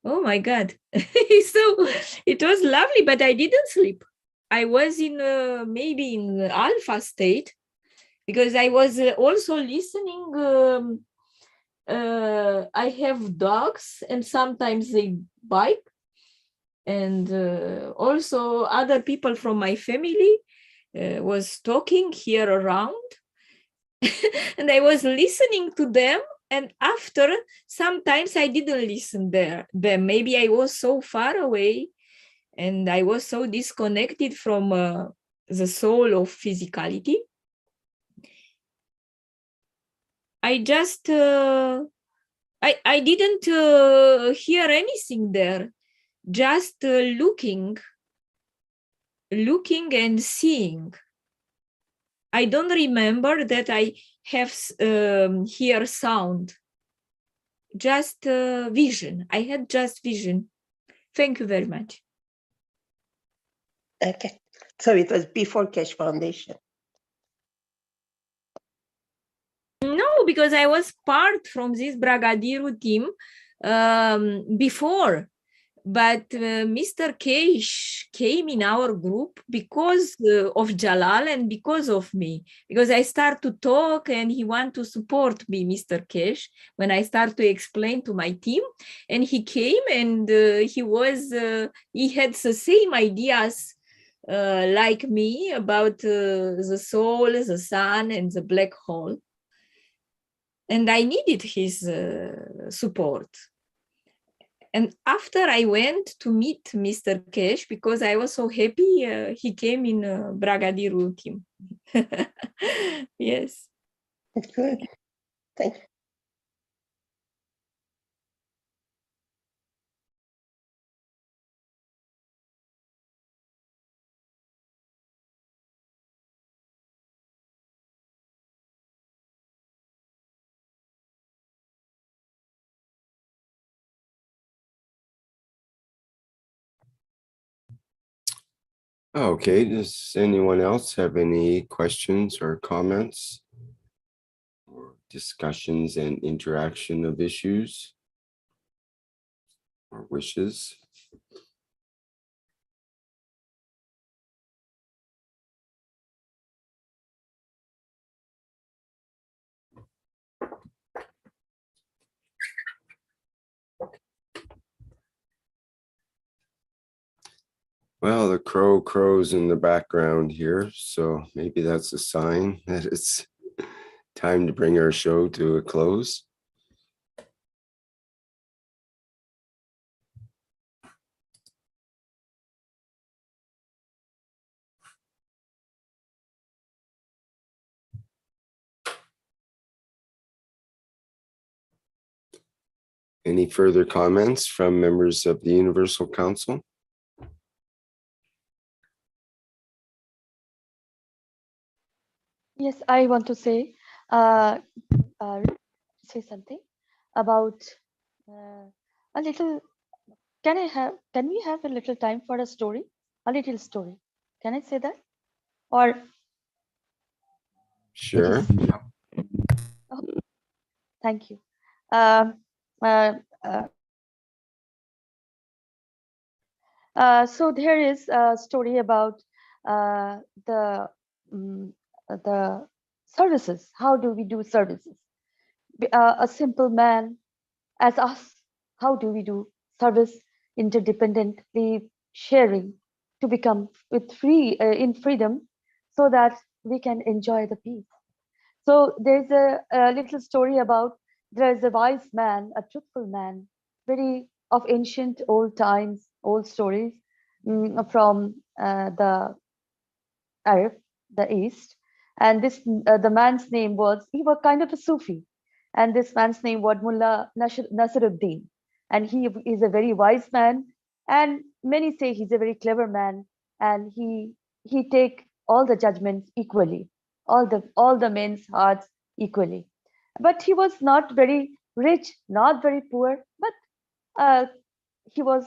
Oh my God. So it was lovely, but I didn't sleep. I was in maybe in alpha state because I was also listening. I have dogs and sometimes they bite. And also other people from my family was talking here around. And I was listening to them. And after, sometimes I didn't listen there. Maybe I was so far away and I was so disconnected from the soul of physicality. I just, I didn't hear anything there, just looking and seeing. I don't remember that I have hear sound, just vision. I had just vision. Thank you very much. Okay, so it was before Keshe Foundation. No, because I was part from this Bragadiru team before. But Mr. Keshe came in our group because of Jalal and because of me. Because I start to talk and he want to support me, Mr. Keshe, when I start to explain to my team. And he came and he had the same ideas like me about the soul, the sun, and the black hole. And I needed his support. And after I went to meet Mr. Keshe, because I was so happy, he came in Bragadiru team. Yes. Good. Thank you. Okay, does anyone else have any questions or comments or discussions and interaction of issues or wishes? Well, the crow crows in the background here, so maybe that's a sign that it's time to bring our show to a close. Any further comments from members of the Universal Council? Yes, I want to say something about a little. Can we have a little time for a story? A little story. Can I say that? Or Sure. oh, thank you. Um, uh, uh, so there is a story about uh, the the services. How do we do services? A simple man as us, how do we do service interdependently sharing to become with in freedom so that we can enjoy the peace. So there's a little story about there is a wise man, a truthful man, very of ancient old times, old stories from the Arab, the East. And this the man's name was, he was kind of a Sufi. And this man's name was Mullah Nasiruddin. And he is a very wise man. And many say he's a very clever man. And he take all the judgments equally, all the men's hearts equally. But he was not very rich, not very poor, but he was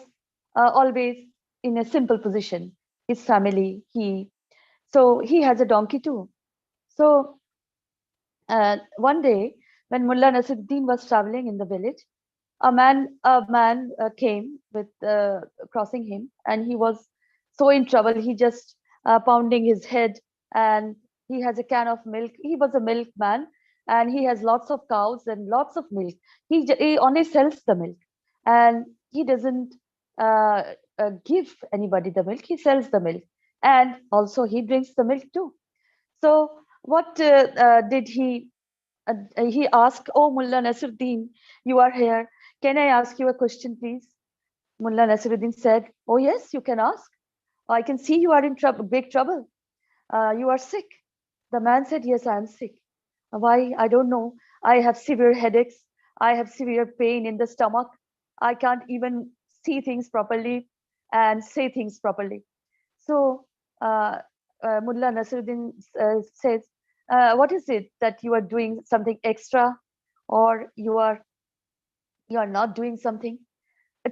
always in a simple position. His family, so he has a donkey too. So one day when Mullah Nasiruddin was traveling in the village, a man came with crossing him, and he was so in trouble. He just pounding his head, and he has a can of milk. He was a milkman, and he has lots of cows and lots of milk. He only sells the milk, and he doesn't give anybody the milk. He sells the milk, and also he drinks the milk too. So what did he? He asked, "Oh, Mullah Nasiruddin, you are here. Can I ask you a question, please?" Mullah Nasiruddin said, "Oh yes, you can ask. I can see you are in big trouble. You are sick." The man said, "Yes, I am sick. Why? I don't know. I have severe headaches. I have severe pain in the stomach. I can't even see things properly and say things properly." So Mullah Nasiruddin says, "What is it that you are doing something extra, or you are not doing something?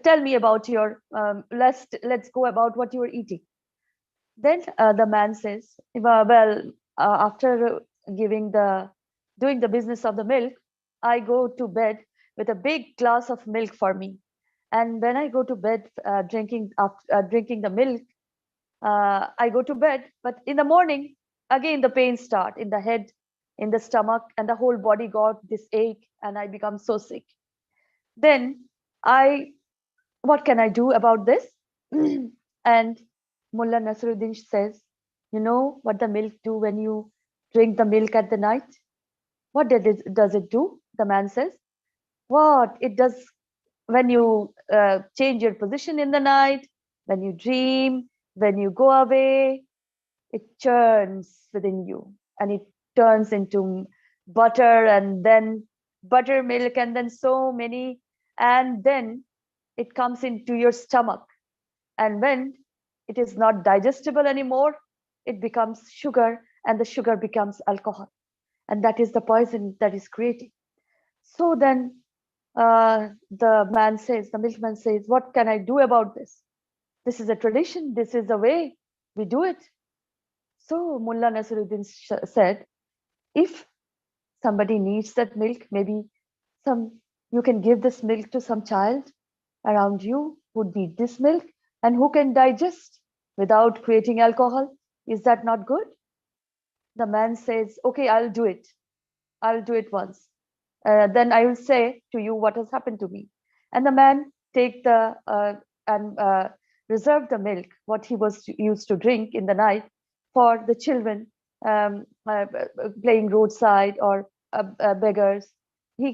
Tell me about your let's go about what you are eating." Then the man says, well, after doing the business of the milk, I go to bed with a big glass of milk for me. And when I go to bed drinking the milk, I go to bed, but in the morning, again, the pains start in the head, in the stomach, and the whole body got this ache, and I become so sick. Then what can I do about this? And Mullah Nasiruddin says, "You know what the milk do when you drink the milk at the night? What does it do?" The man says, "What it does when you change your position in the night, when you dream, when you go away, it churns within you, and it turns into butter, and then buttermilk, and then so many, and then it comes into your stomach. And when it is not digestible anymore, it becomes sugar, and the sugar becomes alcohol. And that is the poison that is created." So then the milkman says, "What can I do about this? This is a tradition. This is the way we do it." So Mullah Nasiruddin said, "If somebody needs that milk, maybe you can give this milk to some child around you who need this milk and who can digest without creating alcohol. Is that not good?" The man says, "Okay, I'll do it. I'll do it once. Then I will say to you what has happened to me." And the man take and reserve the milk, what he was used to drink in the night, for the children playing roadside, or beggars. He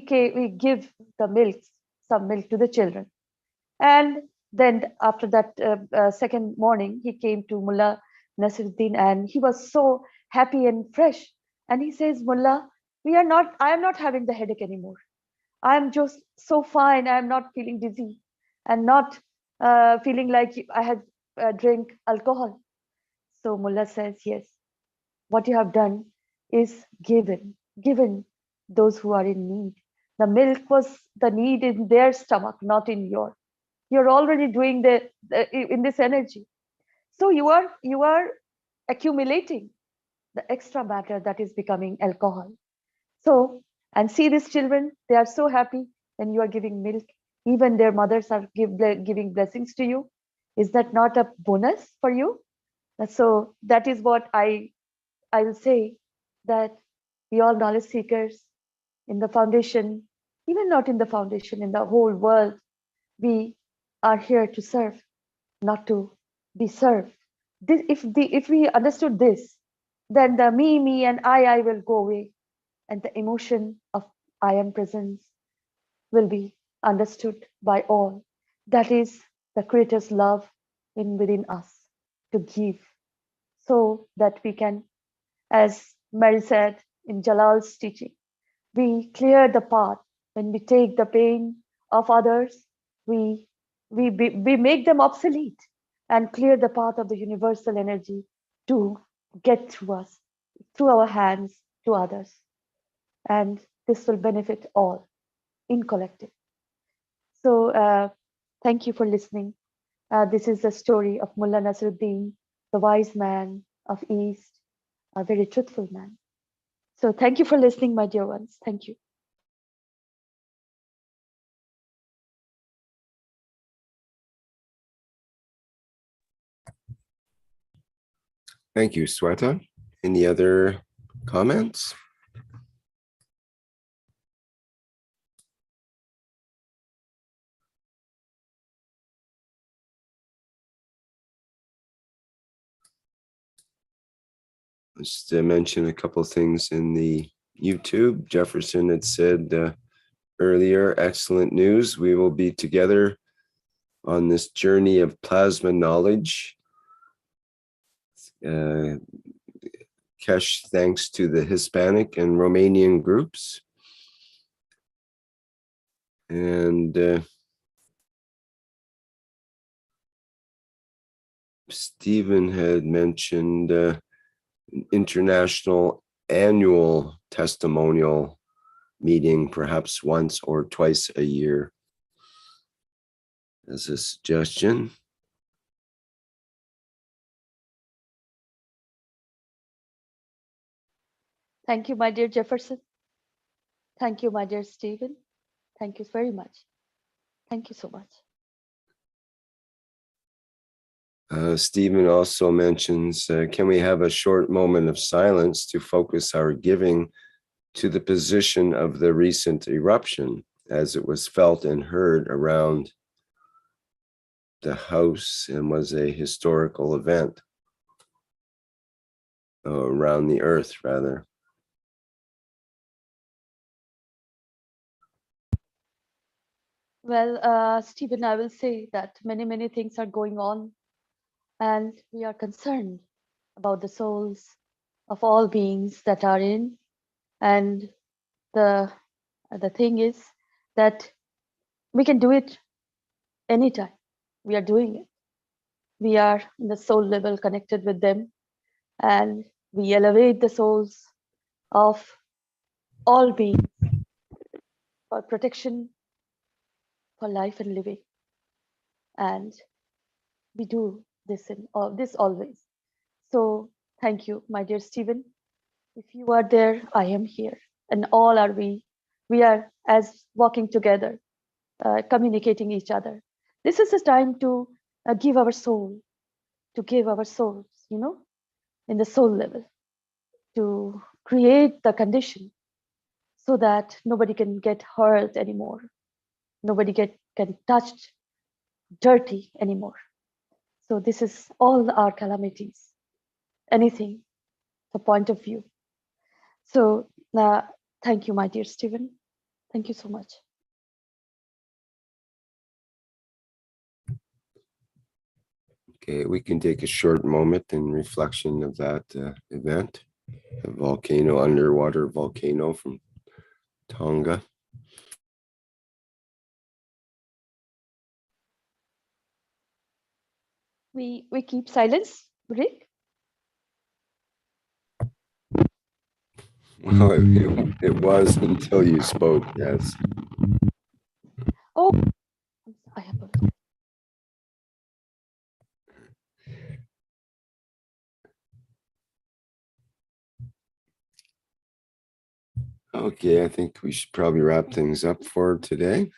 give some milk to the children. And then after that second morning, he came to Mullah Nasiruddin, and he was so happy and fresh. And he says, "Mullah, I am not having the headache anymore. I am just so fine. I am not feeling dizzy, and not feeling like I had drank alcohol." So Mullah says, "Yes, what you have done is given those who are in need. The milk was the need in their stomach, not in yours. You're already doing in this energy. So you are accumulating the extra matter that is becoming alcohol. So, and see these children, they are so happy when you are giving milk. Even their mothers are giving blessings to you. Is that not a bonus for you? So that is what I will say, that we all knowledge seekers in the foundation, even not in the foundation, in the whole world, we are here to serve, not to be served. If we understood this, then the me, and I will go away, and the emotion of I am presence will be understood by all. That is the Creator's love within us to give, so that we can, as Mary said in Jalal's teaching, we clear the path. When we take the pain of others, we make them obsolete and clear the path of the universal energy to get through us, through our hands to others. And this will benefit all in collective. So thank you for listening. This is the story of Mullah Nasruddin, the wise man of East, a very truthful man. So thank you for listening, my dear ones. Thank you. Thank you, Sweta. Any other comments? Just to mention a couple of things in the YouTube. Jefferson had said earlier, excellent news. We will be together on this journey of plasma knowledge. Keshe, thanks to the Hispanic and Romanian groups. And Stephen had mentioned an international annual testimonial meeting, perhaps once or twice a year, as a suggestion. Thank you, my dear Jefferson. Thank you, my dear Stephen. Thank you very much. Thank you so much. Stephen also mentions, can we have a short moment of silence to focus our giving to the position of the recent eruption, as it was felt and heard around the house and was a historical event, around the earth, rather. Well, Stephen, I will say that many things are going on, and we are concerned about the souls of all beings that are in. And the thing is that we can do it anytime. We are doing it. We are in the soul level connected with them, and we elevate the souls of all beings for protection, for life and living. And we do this this always. So thank you, my dear Stephen. If you are there, I am here, and all are we. We are as walking together, communicating each other. This is a time to give our soul, to give our souls, in the soul level, to create the condition so that nobody can get hurt anymore. Nobody can touch dirty anymore. So this is all our calamities, anything, the point of view. So thank you, my dear Stephen. Thank you so much. Okay, we can take a short moment in reflection of that event, a volcano, underwater volcano from Tonga. We keep silence, Rick? Well, it was until you spoke, yes. Oh, I apologize. Okay, Okay, I think we should probably wrap things up for today. Is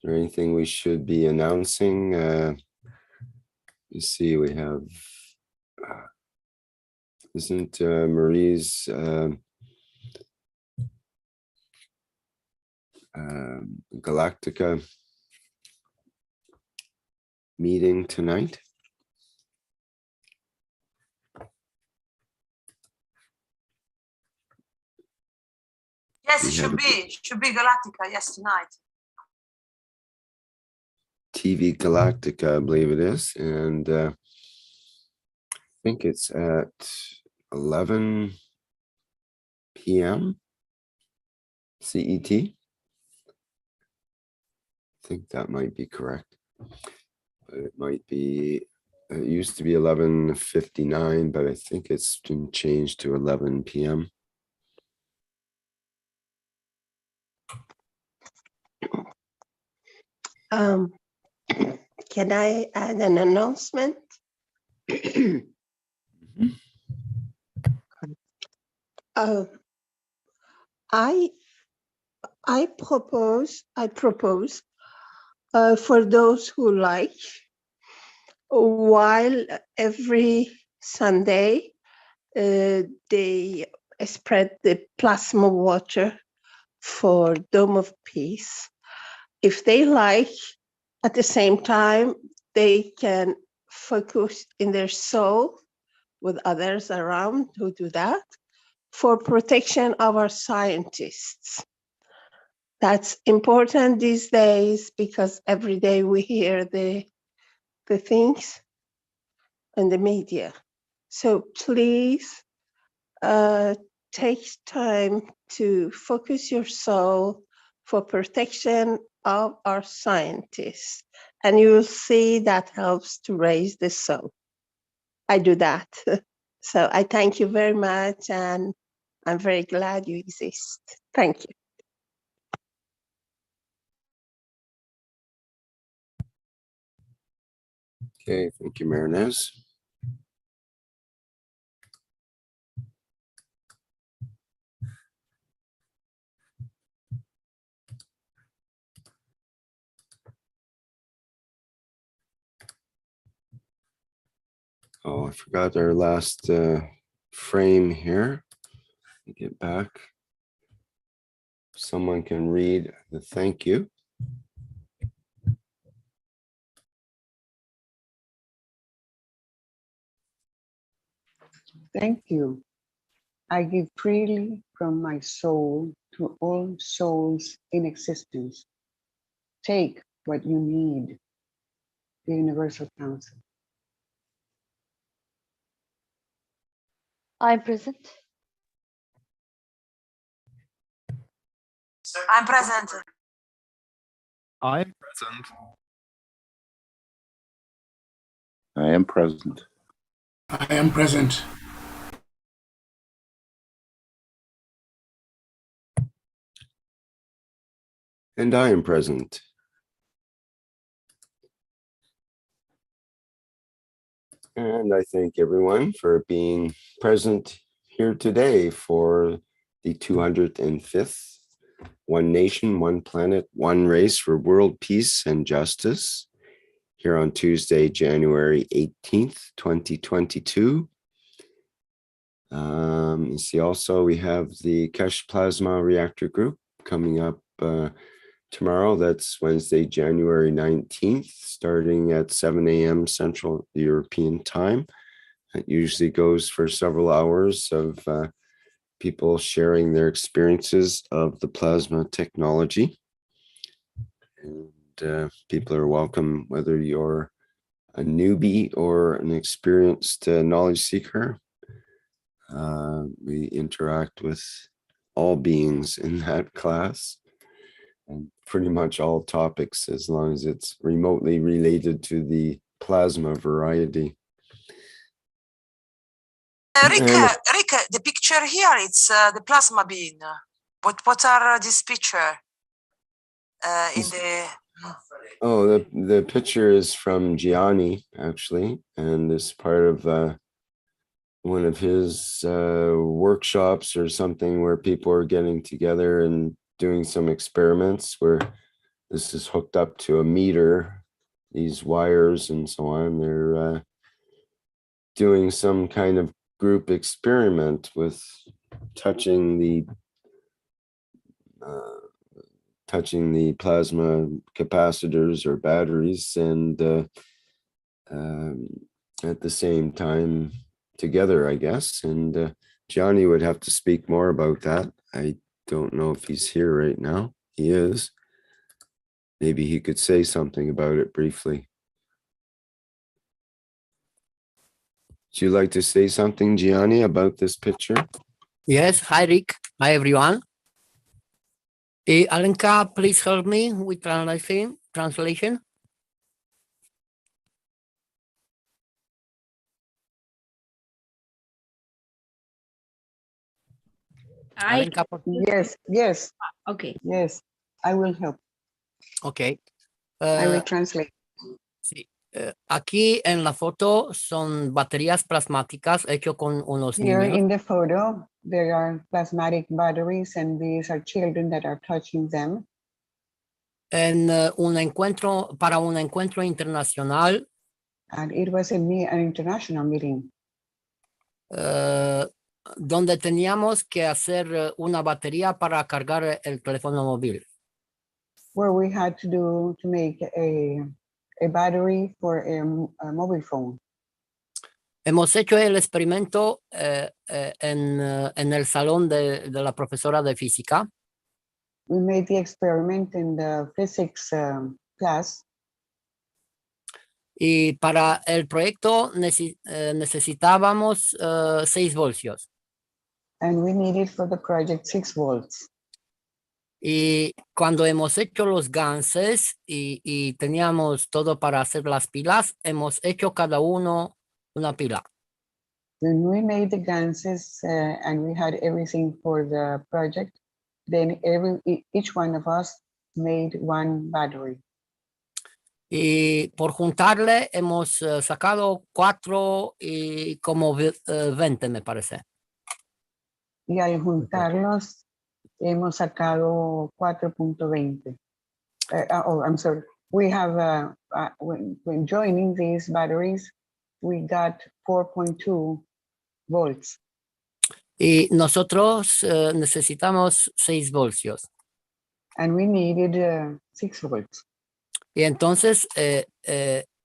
there anything we should be announcing? You see, we have, isn't Marie's Galactica meeting tonight? Yes, it should be Galactica. Yes, tonight. TV Galactica, I believe it is, and I think it's at 11 p.m. CET. I think that might be correct, but it might be. It used to be 11:59, but I think it's been changed to 11 p.m. Can I add an announcement? I propose for those who like, while every Sunday they spread the plasma water for Dome of Peace. If they like, at the same time, they can focus in their soul with others around who do that for protection of our scientists. That's important these days because every day we hear the things in the media. So please take time to focus your soul for protection of our scientists. And you will see that helps to raise the soul. I do that. So I thank you very much, and I'm very glad you exist. Thank you. Okay, thank you, Marinez. Oh, I forgot our last frame here. Let me get back. Someone can read the thank you. Thank you. I give freely from my soul to all souls in existence. Take what you need. The Universal Council. I'm present. I'm present. I'm present. I am present. I am present. And I am present. And I thank everyone for being present here today for the 205th One Nation, One Planet, One Race for World Peace and Justice here on Tuesday, January 18th, 2022. You see also we have the Keshe Plasma Reactor Group coming up tomorrow. That's Wednesday, January 19th, starting at 7 a.m. Central European Time. It usually goes for several hours of people sharing their experiences of the plasma technology. And people are welcome, whether you're a newbie or an experienced knowledge seeker. We interact with all beings in that class and pretty much all topics, as long as it's remotely related to the plasma variety. Rick, the picture here, it's the plasma beam. What are this picture in the... Oh, the picture is from Gianni, actually, and this part of one of his workshops or something where people are getting together and doing some experiments where this is hooked up to a meter, these wires and so on. They're doing some kind of group experiment with touching the plasma capacitors or batteries, and at the same time together, I guess. And Johnny would have to speak more about that. I don't know if he's here right now. He is. Maybe he could say something about it briefly. Would you like to say something, Gianni, about this picture? Yes, hi Rick, hi everyone. Alenka, please help me with translation. Alenka, Yes. Okay. Yes, I will help. Okay. I will translate. Sí. Aquí en la foto son baterías plasmáticas hechas con unos Here niños. in the photo, there are plasmatic batteries, and these are children that are touching them. En un encuentro internacional. And it was an international meeting. Donde teníamos que hacer una batería para cargar el teléfono móvil. Where we had to make a battery for a mobile phone. Hemos hecho el experimento en el salón de la profesora de física. We made the experiment in the physics class. Y para el proyecto necesitábamos 6 voltios. And we needed for the project 6 volts. Y cuando hemos hecho los ganses y teníamos todo para hacer las pilas, hemos hecho cada uno una pila. When we made the ganses and we had everything for the project, then each one of us made one battery. Y por juntarle hemos sacado 4 y como 20, me parece. Y al juntarlos hemos sacado 4.20. I'm sorry. We have, when joining these batteries, we got 4.2 volts. Y nosotros necesitamos 6 voltios. And we needed 6 volts. Y entonces he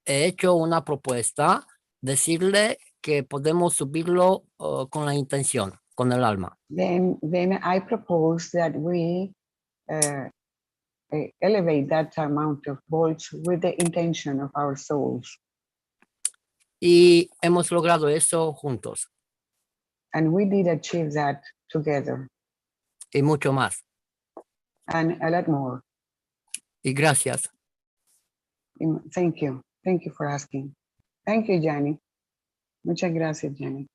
hecho una propuesta, decirle que podemos subirlo con la intención, con el alma. Then I propose that we elevate that amount of volts with the intention of our souls. Y hemos logrado eso juntos. And we did achieve that together. Y mucho más. And a lot more. Y gracias. Thank you. Thank you for asking. Thank you, Gianni. Muchas gracias, Gianni.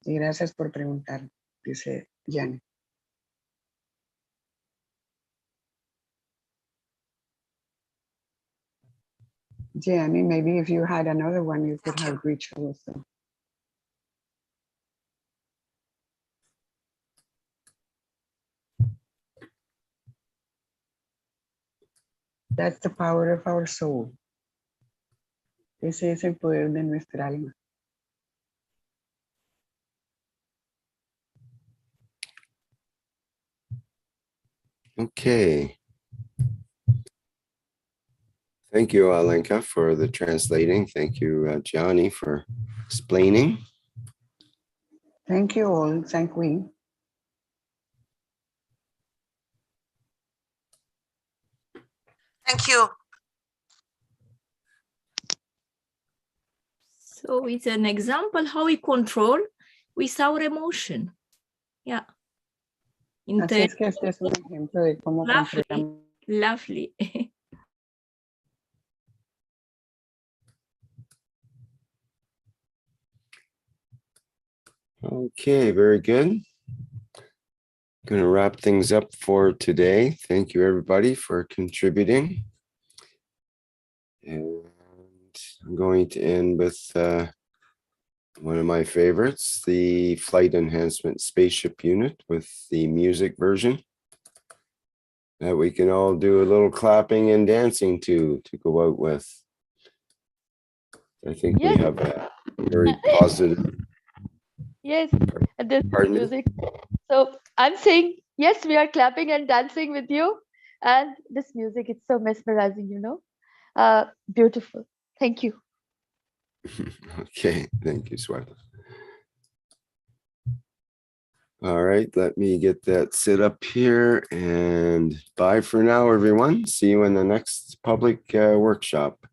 Y gracias por preguntar, dice Gianni. Gianni, maybe if you had another one, you could have reached also. That's the power of our soul. Ese es el poder de nuestra alma. Okay. Thank you, Alenka, for the translating. Thank you, Gianni, for explaining. Thank you all. Thank we. Thank you. So it's an example how we control with our emotion. Yeah. Así es que este es un ejemplo de cómo controlamos. Lovely. Okay, very good. Going to wrap things up for today. Thank you, everybody, for contributing. And I'm going to end with One of my favorites, the Flight Enhancement Spaceship unit with the music version that we can all do a little clapping and dancing to go out with. I think Yes. we have a very positive. Yes, and this Pardon me? music. So I'm saying, yes, we are clapping and dancing with you. And this music, it's so mesmerizing, you know. Beautiful. Thank you. Okay, thank you, Swati. All right, let me get that set up here and bye for now, everyone. See you in the next public workshop.